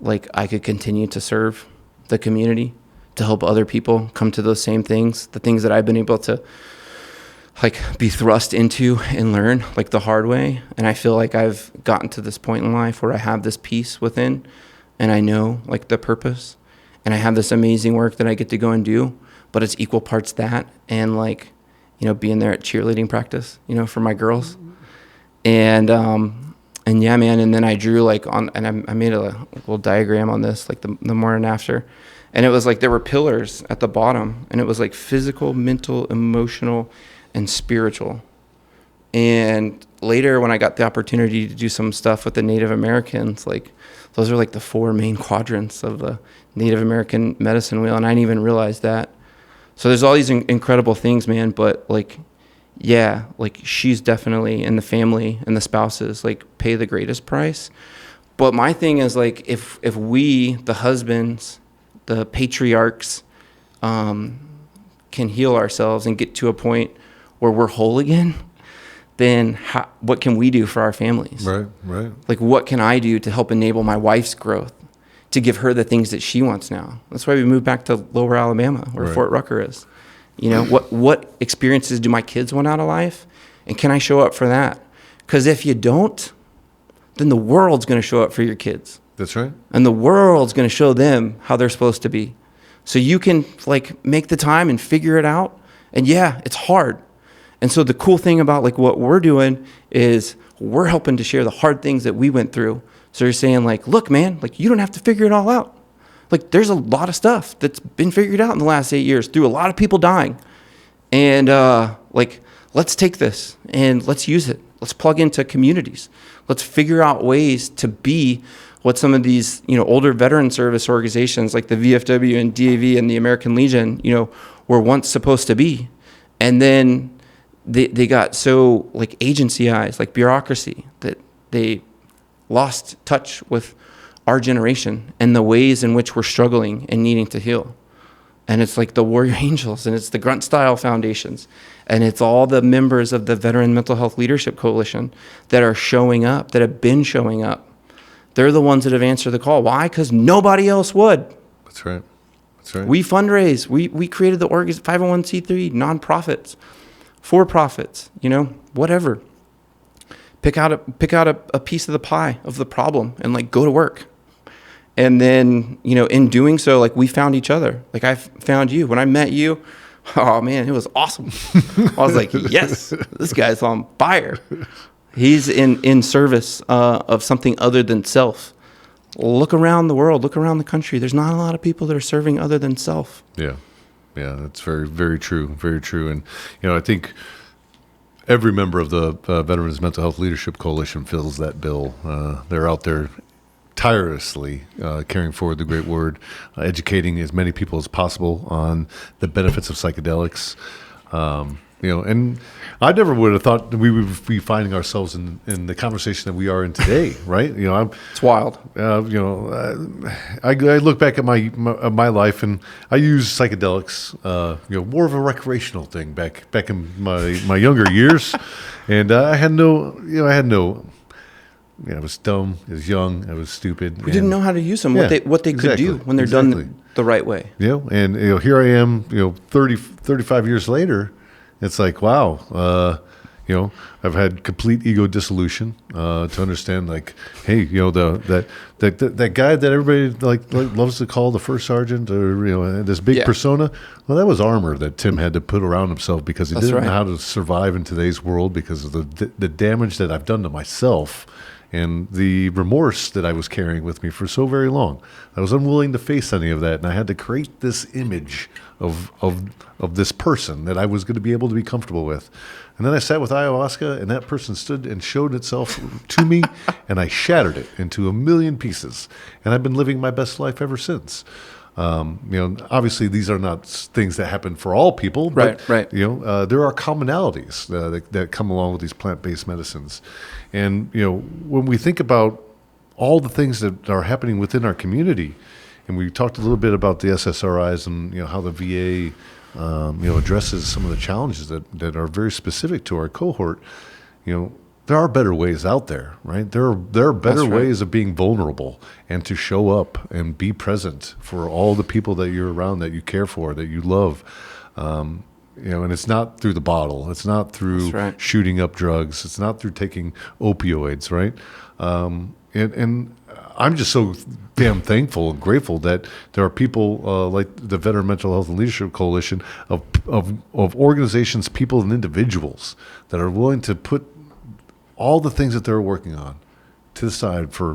like I could continue to serve the community, to help other people come to those same things, the things that I've been able to like be thrust into and learn like the hard way. And I feel like I've gotten to this point in life where I have this peace within, and I know like the purpose, and I have this amazing work that I get to go and do, but it's equal parts that and like, you know, being there at cheerleading practice, you know, for my girls. And yeah, man. And then I drew like on, and I made a little diagram on this, like the morning after. And it was like, there were pillars at the bottom, and it was like physical, mental, emotional, and spiritual. And later when I got the opportunity to do some stuff with the Native Americans, like those are like the 4 main quadrants of the Native American medicine wheel. And I didn't even realize that. So there's all these incredible things, man. But like, yeah, like she's definitely, and the family and the spouses like pay the greatest price. But my thing is like, if we, the husbands, the patriarchs, can heal ourselves and get to a point where we're whole again, then what can we do for our families? Right, right. Like, what can I do to help enable my wife's growth, to give her the things that she wants now? That's why we moved back to Lower Alabama, where Fort Rucker is. You know, what experiences do my kids want out of life? And can I show up for that? Because if you don't, then the world's going to show up for your kids. That's right. And the world's going to show them how they're supposed to be. So you can like make the time and figure it out. And yeah, it's hard. And so the cool thing about like what we're doing is we're helping to share the hard things that we went through. So you're saying like, look, man, like you don't have to figure it all out. Like there's a lot of stuff that's been figured out in the last 8 years through a lot of people dying. And like, let's take this and let's use it. Let's plug into communities. Let's figure out ways to be what some of these, you know, older veteran service organizations like the VFW and DAV and the American Legion, you know, were once supposed to be. And then they got so like agencyized, like bureaucracy, that they lost touch with our generation and the ways in which we're struggling and needing to heal. And it's like the Warrior Angels, and it's the Grunt Style Foundations, and it's all the members of the Veteran Mental Health Leadership Coalition that are showing up, that have been showing up. They're the ones that have answered the call. Why? Because nobody else would. That's right. That's right. We fundraise. We created the 501c3 nonprofits, for-profits, you know, whatever. Pick out a piece of the pie of the problem and like go to work. And then, you know, in doing so, like we found each other. Like I found you. When I met you, oh man, it was awesome. I was like, yes, this guy's on fire. He's in service of something other than self. Look around the world, look around the country. There's not a lot of people that are serving other than self. Yeah. Yeah, that's very, very true. Very true. And, you know, I think every member of the Veterans Mental Health Leadership Coalition fills that bill. They're out there tirelessly carrying forward the great word, educating as many people as possible on the benefits of psychedelics. You know, and I never would have thought that we would be finding ourselves in the conversation that we are in today, right? You know, it's wild. You know, I look back at my life, and I use psychedelics, you know, more of a recreational thing back in my younger years, and I had no I was dumb, I was young, I was stupid. We didn't know how to use them, what they could do when they're done the right way. And here I am, 35 years later. It's like, wow, I've had complete ego dissolution to understand, like, hey, that guy that everybody like loves to call the first sergeant, or this big persona. Well, that was armor that Tim had to put around himself because he didn't know how to survive in today's world because of the damage that I've done to myself and the remorse that I was carrying with me for so very long. I was unwilling to face any of that, and I had to create this image of this person that I was going to be able to be comfortable with. And then I sat with ayahuasca, and that person stood and showed itself to me, and I shattered it into a million pieces. And I've been living my best life ever since. Obviously these are not things that happen for all people, but right. There are commonalities that come along with these plant-based medicines. And when we think about all the things that are happening within our community, and we talked a little bit about the SSRIs and how the VA addresses some of the challenges that are very specific to our cohort. There are better ways out there, right? There are better ways of being vulnerable and to show up and be present for all the people that you're around, that you care for, that you love. And it's not through the bottle. It's not through shooting up drugs. It's not through taking opioids, right? And I'm just so damn thankful and grateful that there are people like the Veteran Mental Health and Leadership Coalition of organizations, people, and individuals that are willing to put all the things that they're working on to the side for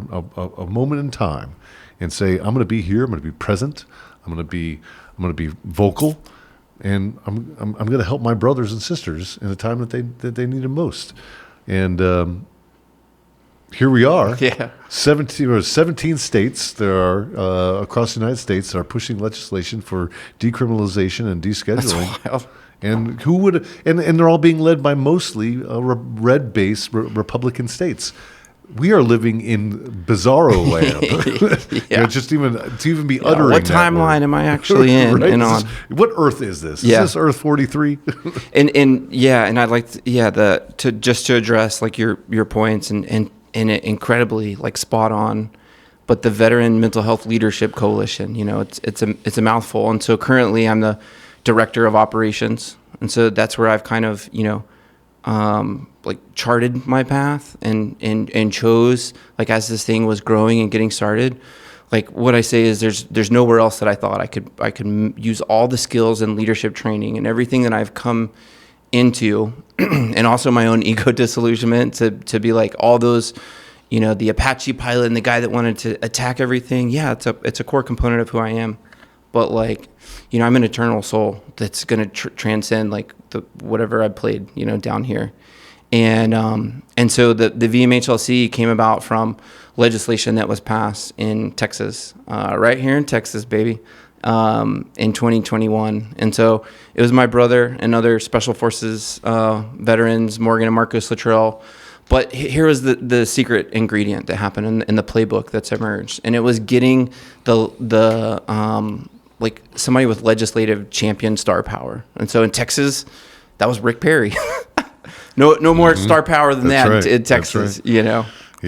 a moment in time and say, I'm going to be here. I'm going to be present. I'm going to be vocal, and I'm going to help my brothers and sisters in the time that they need it most. And here we are. 17 states there are across the United States that are pushing legislation for decriminalization and descheduling. That's wild. And who would? And they're all being led by mostly red-based Republican states. We are living in bizarro land. Just to even be uttering. What timeline am I actually in? Right? And on what Earth is this? Is this Earth 43? and I'd like to address like your points and incredibly like spot on. But the Veteran Mental Health Leadership Coalition, it's a mouthful, and so currently I'm the director of operations, and so that's where I've kind of like charted my path and chose, like, as this thing was growing and getting started, like what I say is there's nowhere else that I thought I could use all the skills and leadership training and everything that I've come into and also my own ego disillusionment to be like all those, the Apache pilot and the guy that wanted to attack everything. Yeah, it's a core component of who I am. But like, I'm an eternal soul that's going to transcend like whatever I played, down here. And so the VMHLC came about from legislation that was passed in Texas, right here in Texas, baby, in 2021. And so it was my brother and other Special Forces veterans, Morgan and Marcus Luttrell. But here was the secret ingredient that happened in the playbook that's emerged. And it was getting the like somebody with legislative champion star power. And so in Texas, that was Rick Perry. No more star power than in Texas, He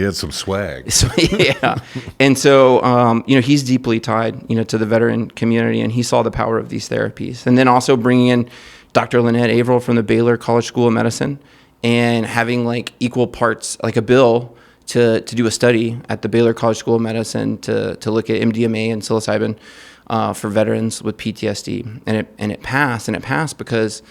had some swag. So, yeah. And so, he's deeply tied, to the veteran community, and he saw the power of these therapies. And then also bringing in Dr. Lynette Averill from the Baylor College School of Medicine and having like equal parts, like a bill to do a study at the Baylor College School of Medicine to look at MDMA and psilocybin for veterans with PTSD. And it passed because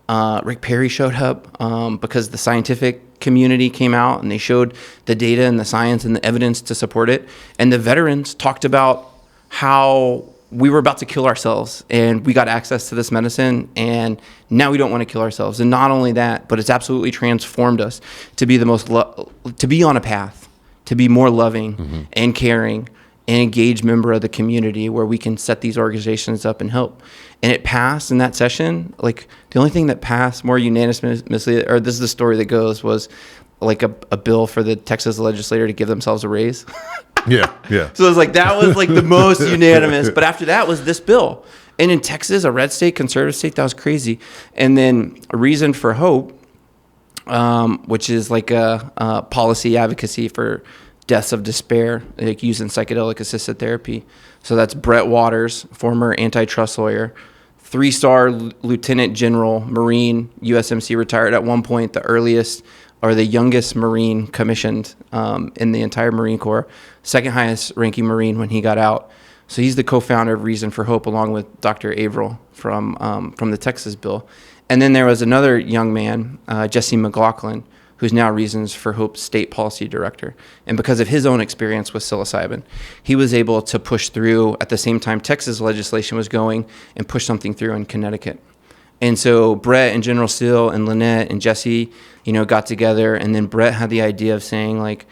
Rick Perry showed up, because the scientific community came out and they showed the data and the science and the evidence to support it. And the veterans talked about how we were about to kill ourselves and we got access to this medicine and now we don't want to kill ourselves. And not only that, but it's absolutely transformed us to be to be on a path, to be more loving and caring and engaged member of the community where we can set these organizations up and help. And it passed in that session. Like the only thing that passed more unanimously, or this is the story that goes, was like a bill for the Texas legislature to give themselves a raise. Yeah. So it was like, that was like the most unanimous. But after that was this bill. And in Texas, a red state, conservative state, that was crazy. And then a reason for hope which is like a policy advocacy for deaths of despair, like using psychedelic-assisted therapy. So that's Brett Waters, former antitrust lawyer, 3-star lieutenant general, Marine, USMC, retired at one point, the earliest or the youngest Marine commissioned in the entire Marine Corps, second highest ranking Marine when he got out. So he's the co-founder of Reason for Hope, along with Dr. Averill from the Texas bill. And then there was another young man, Jesse McLaughlin, who's now Reasons for Hope's state policy director. And because of his own experience with psilocybin, he was able to push through at the same time Texas legislation was going and push something through in Connecticut. And so Brett and General Steele and Lynette and Jesse, got together, and then Brett had the idea of saying, like,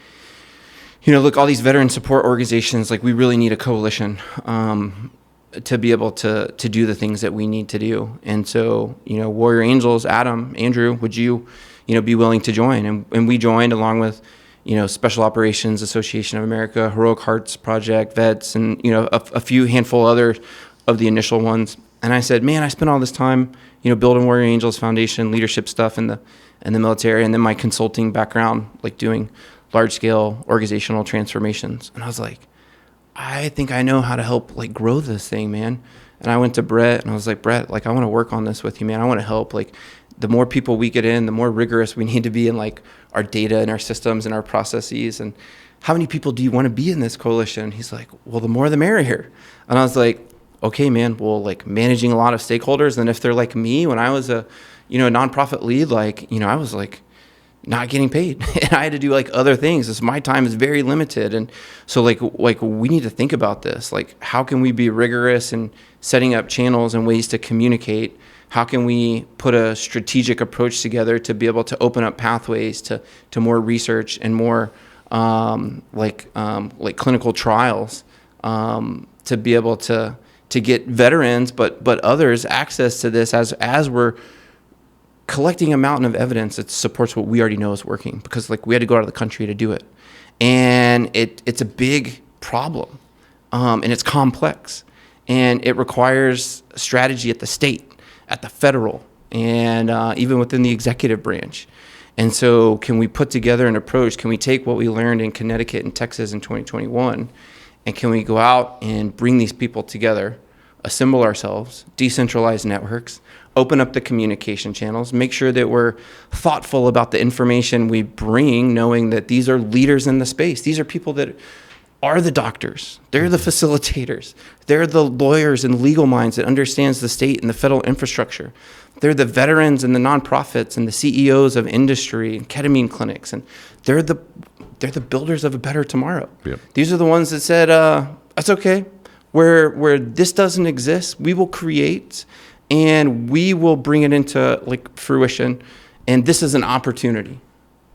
look, all these veteran support organizations, like, we really need a coalition to be able to do the things that we need to do. And so, Warrior Angels, Andrew, would you, be willing to join? And we joined along with, Special Operations Association of America, Heroic Hearts Project, Vets, and, a few handful other of the initial ones. And I said, man, I spent all this time, building Warrior Angels Foundation, leadership stuff in the military, and then my consulting background, like doing large-scale organizational transformations. And I was like, I think I know how to help, like, grow this thing, man. And I went to Brett, and I was like, Brett, like, I want to work on this with you, man. I want to help. Like, the more people we get in, the more rigorous we need to be in, like, our data and our systems and our processes. And how many people do you want to be in this coalition? He's like, well, the more the merrier. And I was like, okay, man, well, like, managing a lot of stakeholders. And if they're like me, when I was a nonprofit lead, like, I was like, not getting paid. And I had to do, like, other things. This, my time is very limited. And so like we need to think about this. Like, how can we be rigorous in setting up channels and ways to communicate? How can we put a strategic approach together to be able to open up pathways to more research and more like clinical trials to be able to get veterans, but others access to this as we're collecting a mountain of evidence that supports what we already know is working, because, like, we had to go out of the country to do it. And it's a big problem, and it's complex, and it requires strategy at the state, at the federal, and even within the executive branch. And so can we put together an approach? Can we take what we learned in Connecticut and Texas in 2021, and can we go out and bring these people together, assemble ourselves, decentralize networks, open up the communication channels, make sure that we're thoughtful about the information we bring, knowing that these are leaders in the space. These are people that are the doctors. They're the facilitators. They're the lawyers and legal minds that understands the state and the federal infrastructure. They're the veterans and the nonprofits and the CEOs of industry and ketamine clinics. And they're the builders of a better tomorrow. Yep. These are the ones that said, that's okay. Where this doesn't exist, we will create, and we will bring it into, like, fruition. And this is an opportunity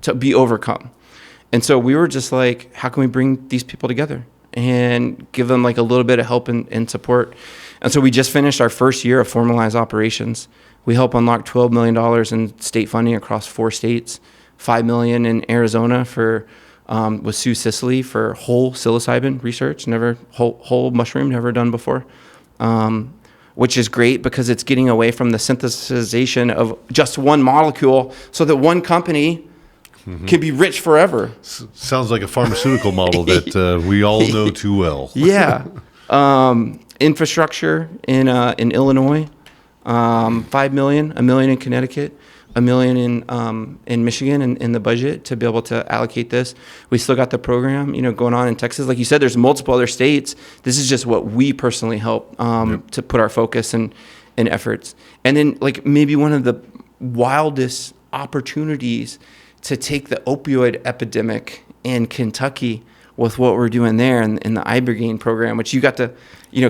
to be overcome. And so we were just like, how can we bring these people together and give them, like, a little bit of help and support? And so we just finished our first year of formalized operations. We help unlock $12 million in state funding across 4 states, $5 million in Arizona for with Sue Sicily for whole psilocybin research, never whole mushroom, never done before, which is great because it's getting away from the synthesization of just one molecule so that one company can be rich forever. Sounds like a pharmaceutical model that we all know too well. Yeah. Infrastructure in Illinois, $5 million, $1 million in Connecticut, $1 million in Michigan in the budget to be able to allocate this. We still got the program, going on in Texas. Like you said, there's multiple other states. This is just what we personally help to put our focus and efforts. And then, like, maybe one of the wildest opportunities to take the opioid epidemic in Kentucky with what we're doing there in the ibogaine program, which you got to,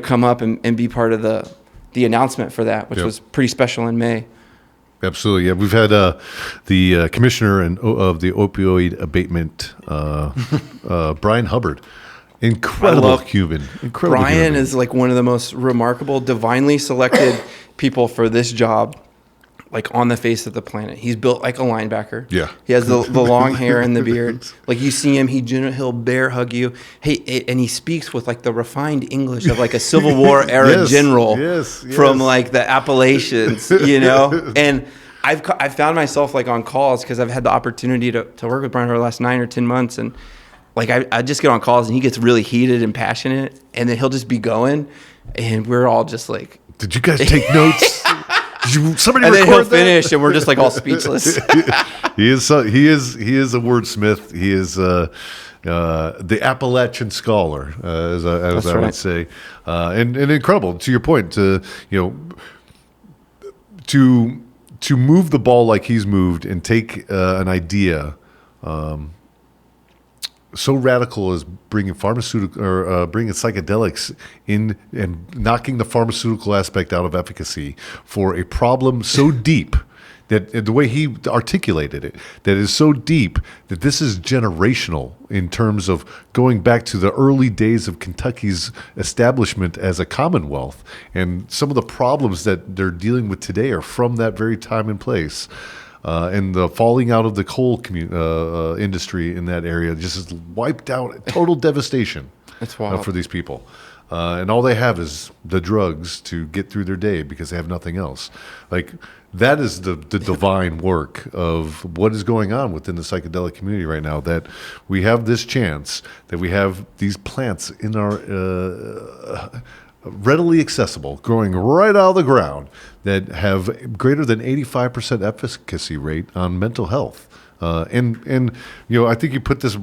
come up and be part of the announcement for that, which was pretty special in May. Absolutely, yeah. We've had the commissioner of the opioid abatement, Brian Hubbard, incredible human. Brian is, like, one of the most remarkable, divinely selected people for this job, like, on the face of the planet. He's built like a linebacker. Yeah. He has the long hair and the beard. Like, you see him, he'll bear hug you. Hey, and he speaks with, like, the refined English of, like, a Civil War era general from, like, the Appalachians, And I've found myself like on calls because I've had the opportunity to work with Brian over the last 9 or 10 months, and like I just get on calls and he gets really heated and passionate, and then he'll just be going, and we're all just like, did you guys take notes? Somebody and then he'll record that? finish, and we're just like all speechless. He is a wordsmith. He is the Appalachian scholar, as I would say, and incredible. To your point, to move the ball like he's moved and take an idea so radical as bringing pharmaceutical or bringing psychedelics in and knocking the pharmaceutical aspect out of efficacy for a problem so deep. That the way he articulated it, that is so deep that this is generational in terms of going back to the early days of Kentucky's establishment as a commonwealth. And some of the problems that they're dealing with today are from that very time and place. And the falling out of the coal industry in that area just has wiped out total devastation for these people. And all they have is the drugs to get through their day because they have nothing else. Like, that is the divine work of what is going on within the psychedelic community right now, that we have this chance, that we have these plants in our readily accessible, growing right out of the ground, that have greater than 85% efficacy rate on mental health. And I think you put this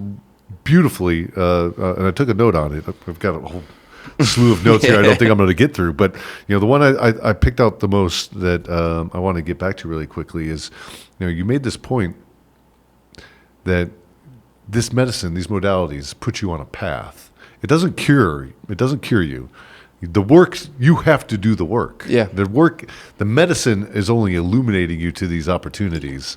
beautifully, and I took a note on it. I've got a whole slew of notes here I don't think I'm going to get through, but the one I picked out the most that I want to get back to really quickly is, you made this point that this medicine, these modalities, put you on a path. It doesn't cure you. The work, you have to do the work. Yeah. The medicine is only illuminating you to these opportunities.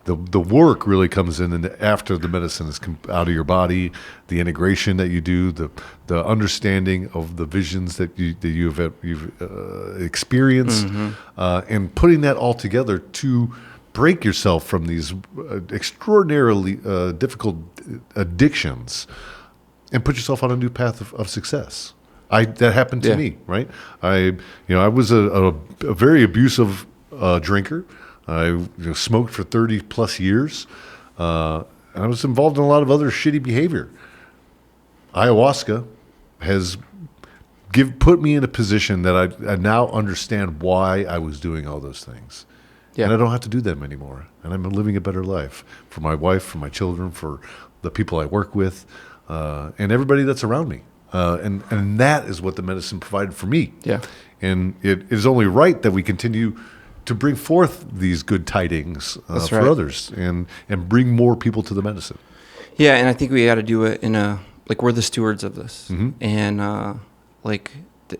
The work really comes in and after the medicine is out of your body, the integration that you do, the understanding of the visions that you've experienced, and putting that all together to break yourself from these extraordinarily difficult addictions and put yourself on a new path of success. That happened to me, right? I was a very abusive drinker. I smoked for 30 plus years. And I was involved in a lot of other shitty behavior. Ayahuasca has put me in a position that I now understand why I was doing all those things. Yeah. And I don't have to do them anymore. And I'm living a better life for my wife, for my children, for the people I work with, and everybody that's around me. And that is what the medicine provided for me. Yeah. And it is only right that we continue to bring forth these good tidings for others and bring more people to the medicine. Yeah, and I think we got to do it we're the stewards of this. Mm-hmm. And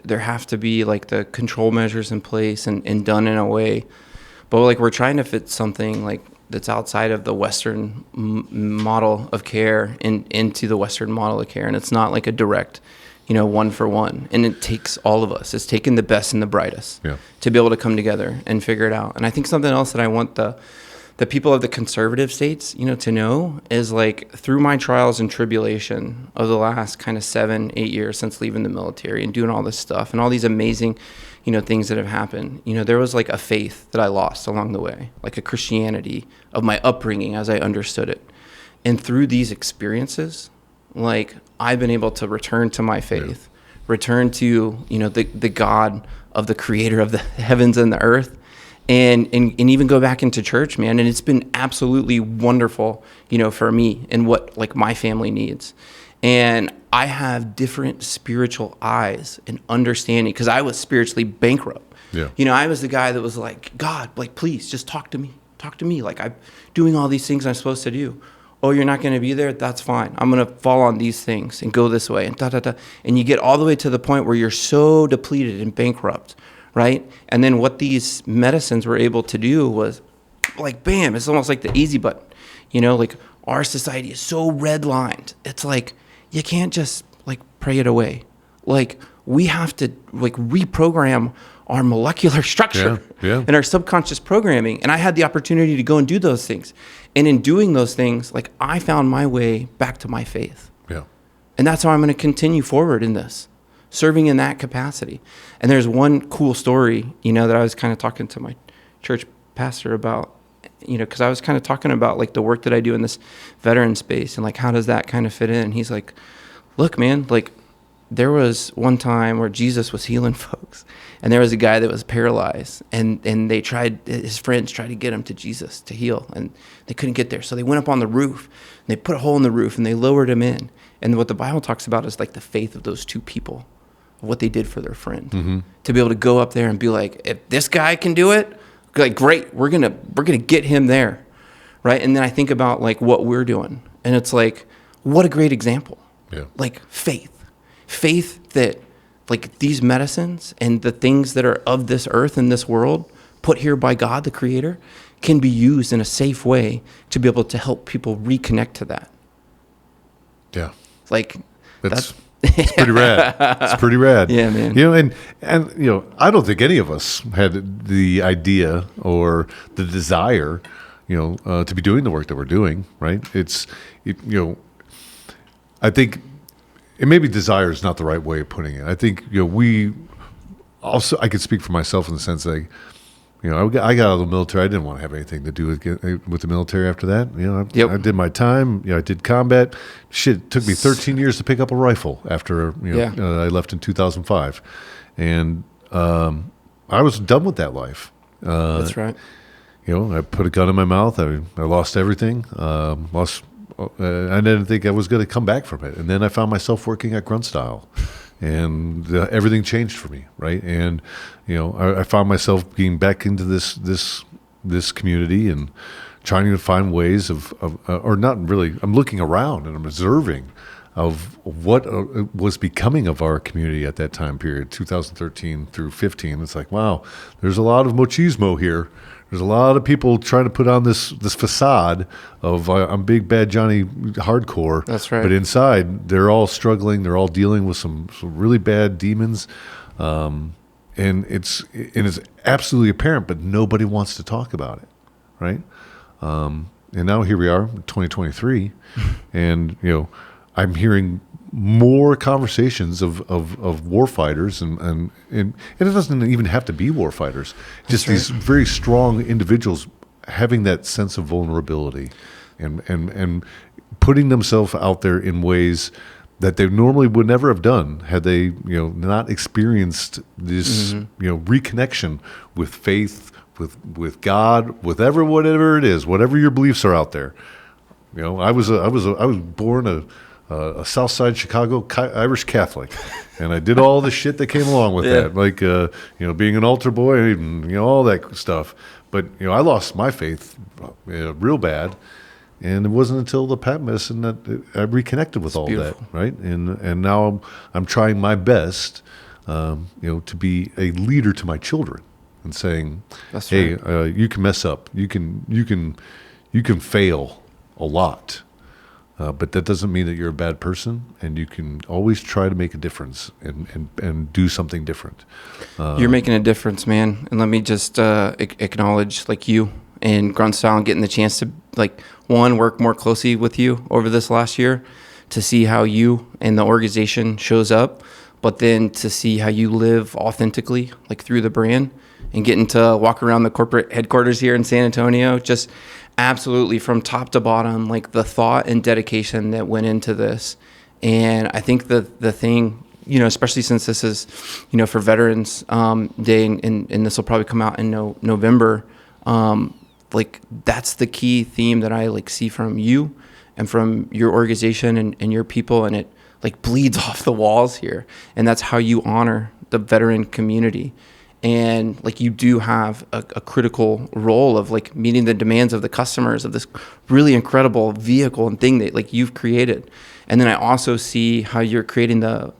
there have to be like the control measures in place and done in a way. But like we're trying to fit something like that's outside of the Western model of care into the Western model of care. And it's not like a direct, one for one. And it takes all of us. It's taking the best and the brightest to be able to come together and figure it out. And I think something else that I want the people of the conservative states, to know is like through my trials and tribulation of the last kind of 7-8 years since leaving the military and doing all this stuff and all these amazing, things that have happened, there was like a faith that I lost along the way, like a Christianity of my upbringing as I understood it. And through these experiences, like I've been able to return to my faith, return to, the God of the creator of the heavens and the earth. And even go back into church, man. And it's been absolutely wonderful, for me and what like my family needs. And I have different spiritual eyes and understanding because I was spiritually bankrupt. Yeah. I was the guy that was like, God, like, please just talk to me. Talk to me. Like I'm doing all these things I'm supposed to do. Oh, you're not going to be there? That's fine. I'm going to fall on these things and go this way and da-da-da. And you get all the way to the point where you're so depleted and bankrupt. Right? And then what these medicines were able to do was like, bam, it's almost like the easy button. Like our society is so redlined. It's like, you can't just like pray it away. Like we have to like reprogram our molecular structure and our subconscious programming. And I had the opportunity to go and do those things. And in doing those things, like I found my way back to my faith. Yeah. And that's how I'm going to continue forward in this. Serving in that capacity. And there's one cool story, that I was kind of talking to my church pastor about, because I was kind of talking about like the work that I do in this veteran space and like how does that kind of fit in. And he's like, look, man, like there was one time where Jesus was healing folks, and there was a guy that was paralyzed, and his friends tried to get him to Jesus to heal, and they couldn't get there. So they went up on the roof, and they put a hole in the roof, and they lowered him in. And what the Bible talks about is like the faith of those two people, what they did for their friend, to be able to go up there and be like, if this guy can do it, like great, we're gonna get him there, right? And then I think about like what we're doing, and it's like, what a great example, like faith that like these medicines and the things that are of this earth and this world put here by God, the Creator, can be used in a safe way to be able to help people reconnect to that. Yeah, like that's it's pretty rad. It's pretty rad. Yeah, man. And I don't think any of us had the idea or the desire, to be doing the work that we're doing. Right? I think. And maybe desire is not the right way of putting it. I think we also. I could speak for myself in the sense that, I got out of the military. I didn't want to have anything to do with the military after that. I did my time. I did combat. Shit, it took me 13 years to pick up a rifle after I left in 2005, and I was done with that life. That's right. I put a gun in my mouth. I lost everything. I didn't think I was going to come back from it. And then I found myself working at Grunt Style, and everything changed for me, right? And I found myself getting back into this community and trying to find ways or not really. I'm looking around and I'm observing of what was becoming of our community at that time period, 2013 through 15. It's like, wow, there's a lot of machismo here. There's a lot of people trying to put on this facade of I'm Big Bad Johnny hardcore. That's right. But inside, they're all struggling. They're all dealing with some really bad demons, and it's absolutely apparent. But nobody wants to talk about it, right? And now here we are, 2023, and I'm hearing more conversations of war fighters and it doesn't even have to be war fighters, just these very strong individuals having that sense of vulnerability and putting themselves out there in ways that they normally would never have done had they not experienced this reconnection with faith, with God, with whatever it is, whatever your beliefs are out there. I was born a South Side Chicago Irish Catholic, and I did all the shit that came along with that, like being an altar boy and all that stuff. But I lost my faith real bad, and it wasn't until the plant medicine that I reconnected with all that, right? And now I'm trying my best, to be a leader to my children and saying, That's hey, right. You can mess up, you can fail a lot. But that doesn't mean that you're a bad person, and you can always try to make a difference and do something different. You're making a difference, man. And let me just acknowledge like you and Grunt Style and getting the chance to work more closely with you over this last year to see how you and the organization shows up, but then to see how you live authentically, like through the brand, and getting to walk around the corporate headquarters here in San Antonio, just absolutely from top to bottom, like the thought and dedication that went into this. And I think the thing, especially since this is, for Veterans Day, and this will probably come out in November, like that's the key theme that I see from you and from your organization and your people, and it like bleeds off the walls here. And that's how you honor the veteran community. And like you do have a critical role of like meeting the demands of the customers of this really incredible vehicle and thing that like you've created. And then I also see how you're creating the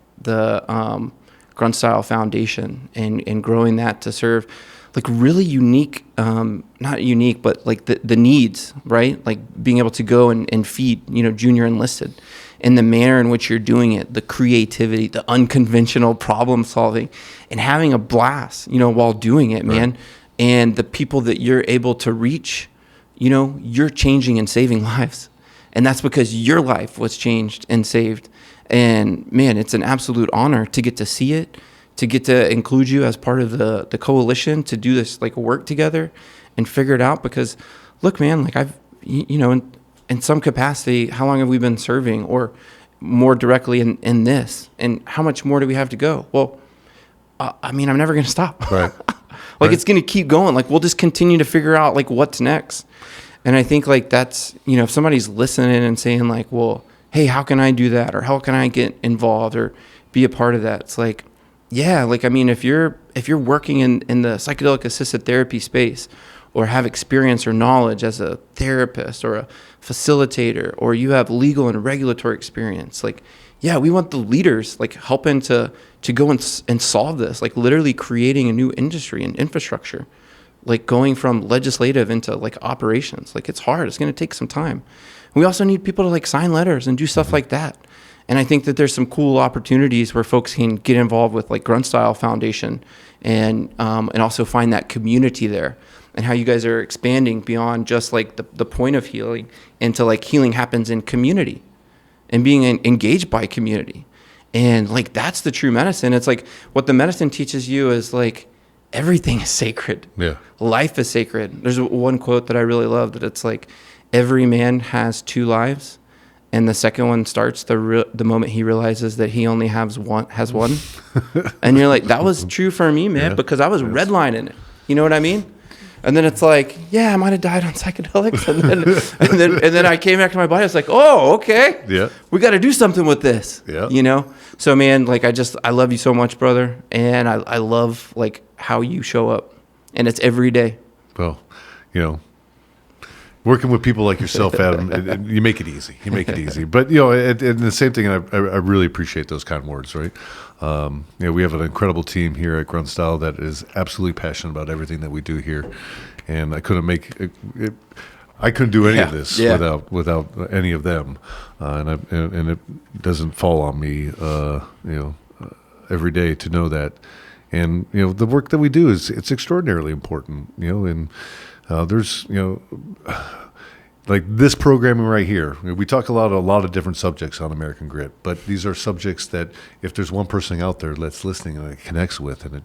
Grunt Style Foundation and growing that to serve like really unique, not unique, but like the needs, right? Like being able to go and feed, junior enlisted. And the manner in which you're doing it, the creativity, the unconventional problem solving, and having a blast, while doing it, man. Right. And the people that you're able to reach, you're changing and saving lives. And that's because your life was changed and saved. And man, it's an absolute honor to get to see it, to get to include you as part of the coalition to do this like work together and figure it out. Because look, man, like in some capacity, how long have we been serving, or more directly in this, and how much more do we have to go? Well, I'm never going to stop. Right. Like, it's going to keep going. Like, we'll just continue to figure out like what's next. And I think like that's, if somebody's listening and saying like, well, hey, how can I do that? Or how can I get involved or be a part of that? It's like, yeah, like, if you're working in the psychedelic-assisted therapy space, or have experience or knowledge as a therapist or a facilitator, or you have legal and regulatory experience, like, yeah, we want the leaders like helping to go and solve this, like literally creating a new industry and infrastructure, like going from legislative into like operations. Like, it's hard. It's going to take some time. We also need people to like sign letters and do stuff like that. And I think that there's some cool opportunities where folks can get involved with like Grunt Style Foundation and also find that community there, and how you guys are expanding beyond just like the point of healing into like healing happens in community and being engaged by community. And like, that's the true medicine. It's like what the medicine teaches you is like, everything is sacred. Yeah. Life is sacred. There's one quote that I really love, that it's like, every man has 2 lives, and the second one starts the moment he realizes that he only has one. And you're like, that was true for me, man, because I was redlining it. You know what I mean? And then it's like, yeah, I might have died on psychedelics, and then I came back to my body. I was like, oh, okay, yeah, we got to do something with this. Yeah, So, man, like, I love you so much, brother, and I love like how you show up, and it's every day. Well, working with people like yourself, Adam, you make it easy. You make it easy. But, and the same thing, and I really appreciate those kind words, right? We have an incredible team here at Grunt Style that is absolutely passionate about everything that we do here. And I couldn't I couldn't do any of this without any of them. And it doesn't fall on me, every day to know that. And, the work that we do it's extraordinarily important, and there's, like this programming right here. We talk a lot of different subjects on American Grit, but these are subjects that if there's one person out there that's listening and it connects with, and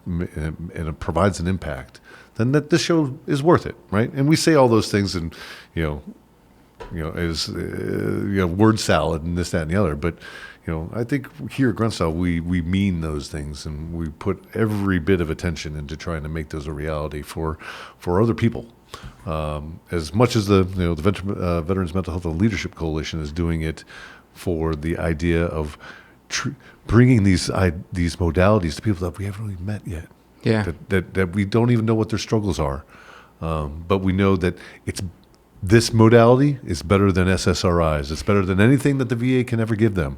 it provides an impact, then this show is worth it, right? And we say all those things, and as word salad and this, that, and the other, but I think here at Grunt Style we mean those things, and we put every bit of attention into trying to make those a reality for other people. As much as the Veterans Mental Health and Leadership Coalition is doing it for the idea of bringing these modalities to people that we haven't really met yet. Yeah. That we don't even know what their struggles are, but we know that this modality is better than SSRIs. It's better than anything that the VA can ever give them,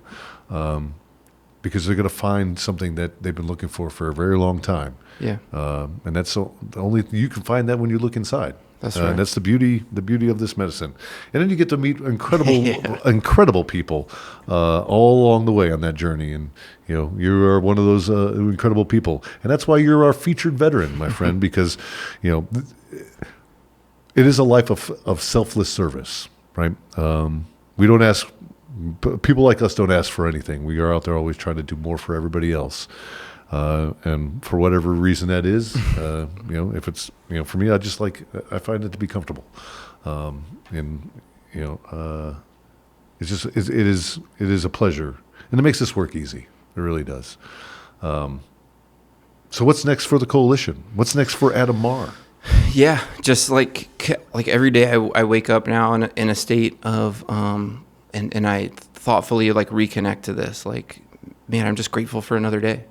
because they're going to find something that they've been looking for a very long time. Yeah. And that's only you can find that when you look inside. That's right. And that's the beauty of this medicine. And then you get to meet incredible people all along the way on that journey. And you are one of those incredible people. And that's why you're our featured veteran, my friend, because it is a life of selfless service, right? We don't ask. People like us don't ask for anything. We are out there always trying to do more for everybody else. And for whatever reason that is, if it's, for me, I find it to be comfortable. It is a pleasure, and it makes this work easy. It really does. So what's next for the coalition? What's next for Adam Marr? Yeah, just like every day I wake up now in a state of, and I thoughtfully like reconnect to this. Like, man, I'm just grateful for another day.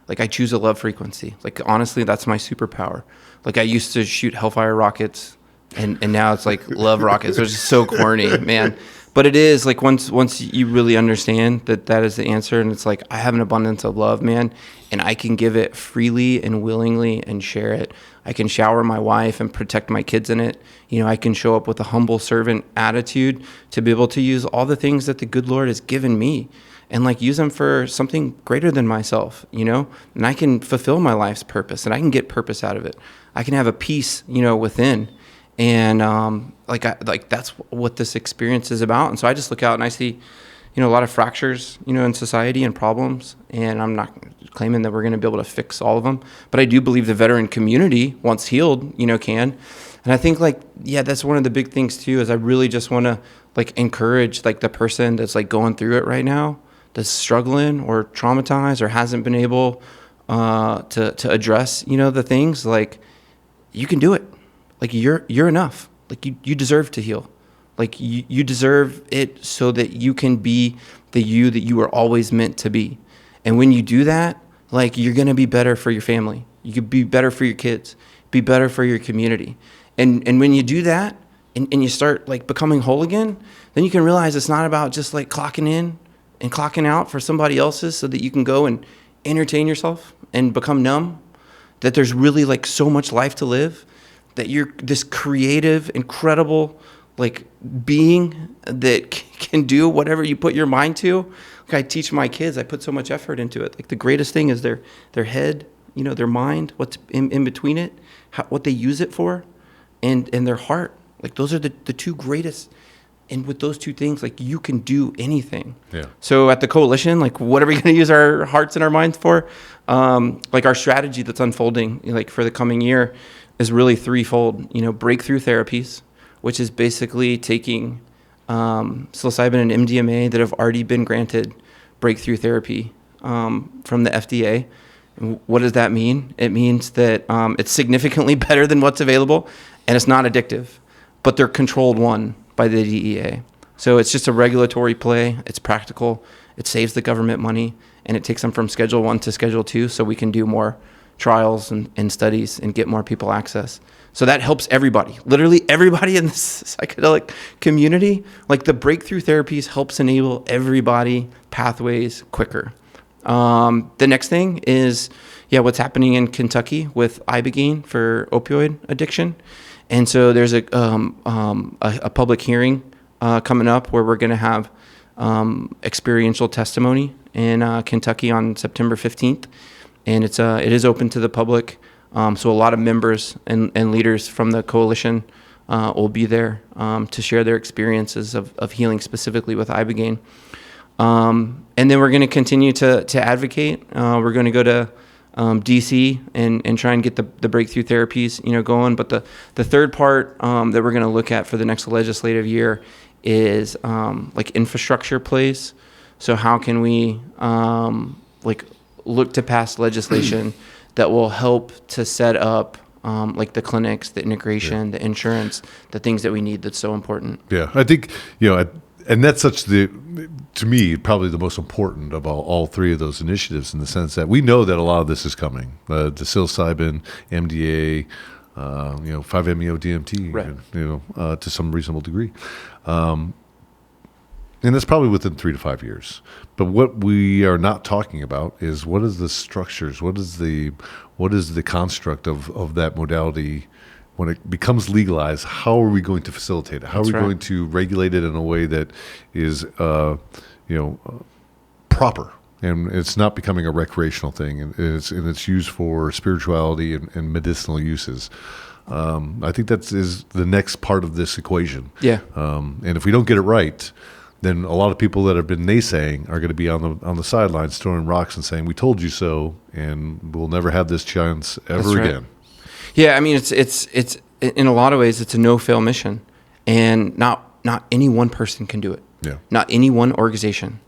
Like, I choose a love frequency. Like, honestly, that's my superpower. Like, I used to shoot Hellfire rockets, and now it's like love rockets, which is so corny, man. But it is like once you really understand that is the answer, and it's like I have an abundance of love, man, and I can give it freely and willingly and share it. I can shower my wife and protect my kids in it. I can show up with a humble servant attitude to be able to use all the things that the good Lord has given me, and like use them for something greater than myself, and I can fulfill my life's purpose, and I can get purpose out of it. I can have a peace, within, and that's what this experience is about. And so I just look out and I see, a lot of fractures, in society and problems. And I'm not claiming that we're going to be able to fix all of them, but I do believe the veteran community, once healed, can. And I think that's one of the big things too, is I really just want to encourage the person that's going through it right now, that's struggling or traumatized or hasn't been able to address, the things, you can do it. You're enough. You deserve to heal. You deserve it so that you can be the you that you were always meant to be. And when you do that, you're going to be better for your family. You could be better for your kids, be better for your community. And when you do that and you start becoming whole again, then you can realize it's not about just clocking in and clocking out for somebody else's so that you can go and entertain yourself and become numb, that there's really so much life to live, that you're this creative, incredible being that can do whatever you put your mind to. I teach my kids, I put so much effort into it. The greatest thing is their head, their mind, what's in between it, what they use it for, and their heart. Those are the two greatest. And with those two things, you can do anything. Yeah. So at the coalition, what are we going to use our hearts and our minds for? Our strategy that's unfolding, for the coming year, is really threefold. Breakthrough therapies, which is basically taking psilocybin and MDMA that have already been granted breakthrough therapy from the FDA. And what does that mean? It means that it's significantly better than what's available, and it's not addictive, but they're controlled one by the DEA. So it's just a regulatory play. It's practical. It saves the government money, and it takes them from Schedule 1 to Schedule 2 so we can do more trials and studies and get more people access. So that helps everybody, literally everybody in the psychedelic community. The breakthrough therapies helps enable everybody pathways quicker. The next thing is, what's happening in Kentucky with ibogaine for opioid addiction. And so there's a public hearing coming up where we're going to have experiential testimony in Kentucky on September 15th, and it is open to the public. So a lot of members and leaders from the coalition will be there to share their experiences of healing specifically with ibogaine. And then we're going to continue to advocate. We're going to go to DC and try and get the breakthrough therapies, going. But the third part that we're going to look at for the next legislative year is infrastructure plays. So how can we look to pass legislation that will help to set up the clinics, the integration, the insurance, the things that we need that's so important. Yeah, I think, and that's to me, probably the most important of all three of those initiatives, in the sense that we know that a lot of this is coming. The psilocybin, MDA, 5-MeO DMT, right. To some reasonable degree. And that's probably within 3 to 5 years. But what we are not talking about is what is the structures, what is the construct of that modality when it becomes legalized. How are we going to facilitate it? How are we going to regulate it in a way that is proper, and it's not becoming a recreational thing, and it's used for spirituality and medicinal uses. I think that is the next part of this equation. Yeah. And if we don't get it right, then a lot of people that have been naysaying are going to be on the sidelines throwing rocks and saying, "We told you so," and we'll never have this chance ever again. Yeah, I mean, it's in a lot of ways it's a no-fail mission, and not any one person can do it. Yeah. Not any one organization.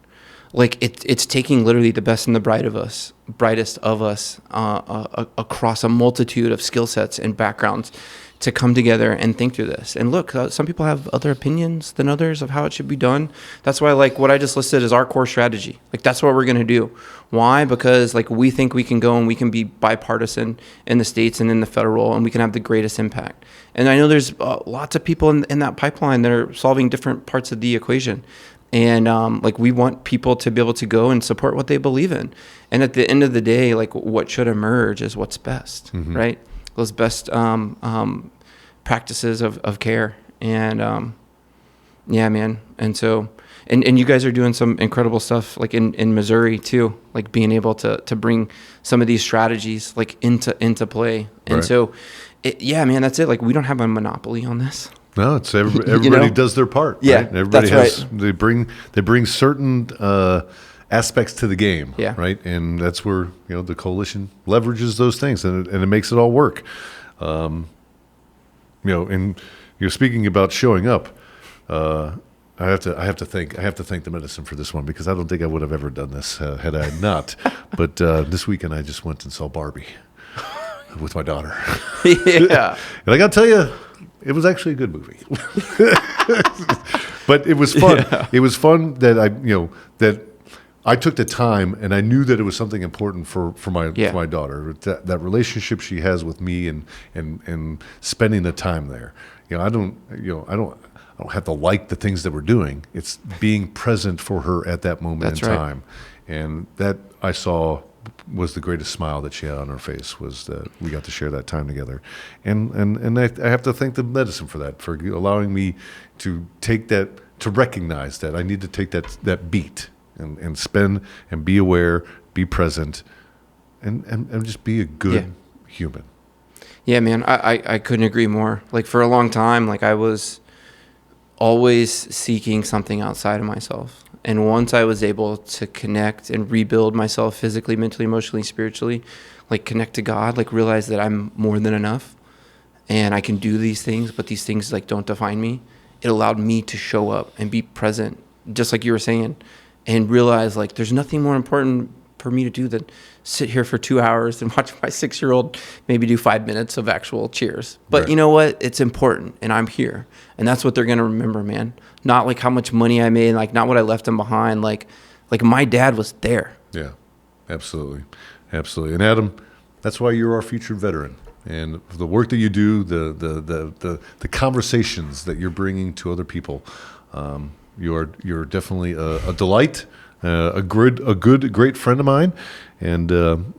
It's taking literally the best and the brightest of us across a multitude of skill sets and backgrounds to come together and think through this. And look, some people have other opinions than others of how it should be done. That's why, what I just listed is our core strategy. That's what we're going to do. Why? Because we think we can go and we can be bipartisan in the states and in the federal, and we can have the greatest impact. And I know there's lots of people in that pipeline that are solving different parts of the equation. And we want people to be able to go and support what they believe in. And at the end of the day, what should emerge is what's best, mm-hmm. right? Those best practices of care. And yeah, man. And so, and you guys are doing some incredible stuff in Missouri too, being able to bring some of these strategies into play. And right. So, yeah, man, that's it. We don't have a monopoly on this. No, it's everybody does their part. Yeah, right? Everybody that's they bring certain aspects to the game. Yeah. Right, and that's where the coalition leverages those things, and it makes it all work. And you're speaking about showing up. I have to thank the medicine for this one, because I don't think I would have ever done this had I not. But this weekend I just went and saw Barbie with my daughter. Yeah. And I got to tell you, it was actually a good movie. But it was fun. Yeah. It was fun that I took the time, and I knew that it was something important for my daughter. That relationship she has with me, and spending the time there. I don't have to like the things that we're doing. It's being present for her at that moment That's in right. time. And that I saw was the greatest smile that she had on her face, was that we got to share that time together. And I have to thank the medicine for that, for allowing me to take that, to recognize that I need to take that beat and spend and be aware, be present, and just be a good human. Yeah, man, I couldn't agree more. Like, for a long time, like, I was always seeking something outside of myself. And once I was able to connect and rebuild myself physically, mentally, emotionally, spiritually, like, connect to God, like, realize that I'm more than enough and I can do these things, but these things, like, don't define me. It allowed me to show up and be present, just like you were saying, and realize, like, there's nothing more important for me to do than sit here for 2 hours and watch my 6-year-old maybe do 5 minutes of actual cheers. But Right. You know what? It's important, and I'm here. And that's what they're going to remember, man. Not like how much money I made, like, not what I left them behind. Like my dad was there. Yeah, absolutely. Absolutely. And Adam, that's why you're our featured veteran. And the work that you do, the conversations that you're bringing to other people, you're definitely a delight, a great friend of mine, and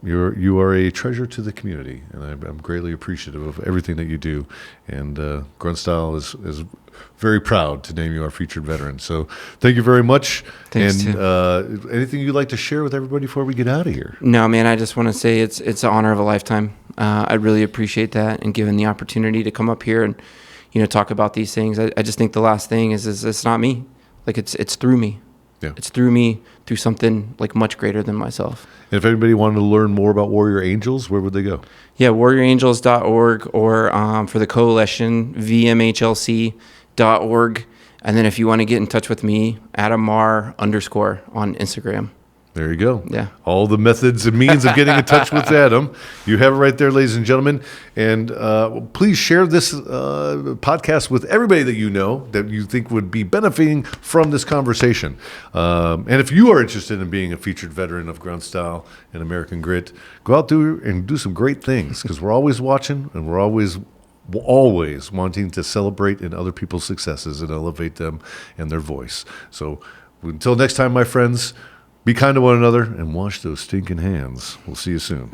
you are a treasure to the community. And I'm greatly appreciative of everything that you do. And Grunt Style is very proud to name you our featured veteran. So thank you very much. Thanks, and Tim. Anything you'd like to share with everybody before we get out of here? No, man, I just want to say it's an honor of a lifetime. I really appreciate that, and given the opportunity to come up here and talk about these things. I just think the last thing is it's not me. Like, it's through me. Yeah. It's through me, through something like much greater than myself. And if anybody wanted to learn more about Warrior Angels, where would they go? Yeah, warriorangels.org, or for the coalition, vmhlc.org. And then if you want to get in touch with me, Adam Marr _ on Instagram. There you go. Yeah. All the methods and means of getting in touch with Adam. You have it right there, ladies and gentlemen. And please share this podcast with everybody that you know that you think would be benefiting from this conversation. And if you are interested in being a featured veteran of Grunt Style and American Grit, go out there and do some great things, because we're always watching, and we're always wanting to celebrate in other people's successes and elevate them and their voice. So until next time, my friends, be kind to one another and wash those stinking hands. We'll see you soon.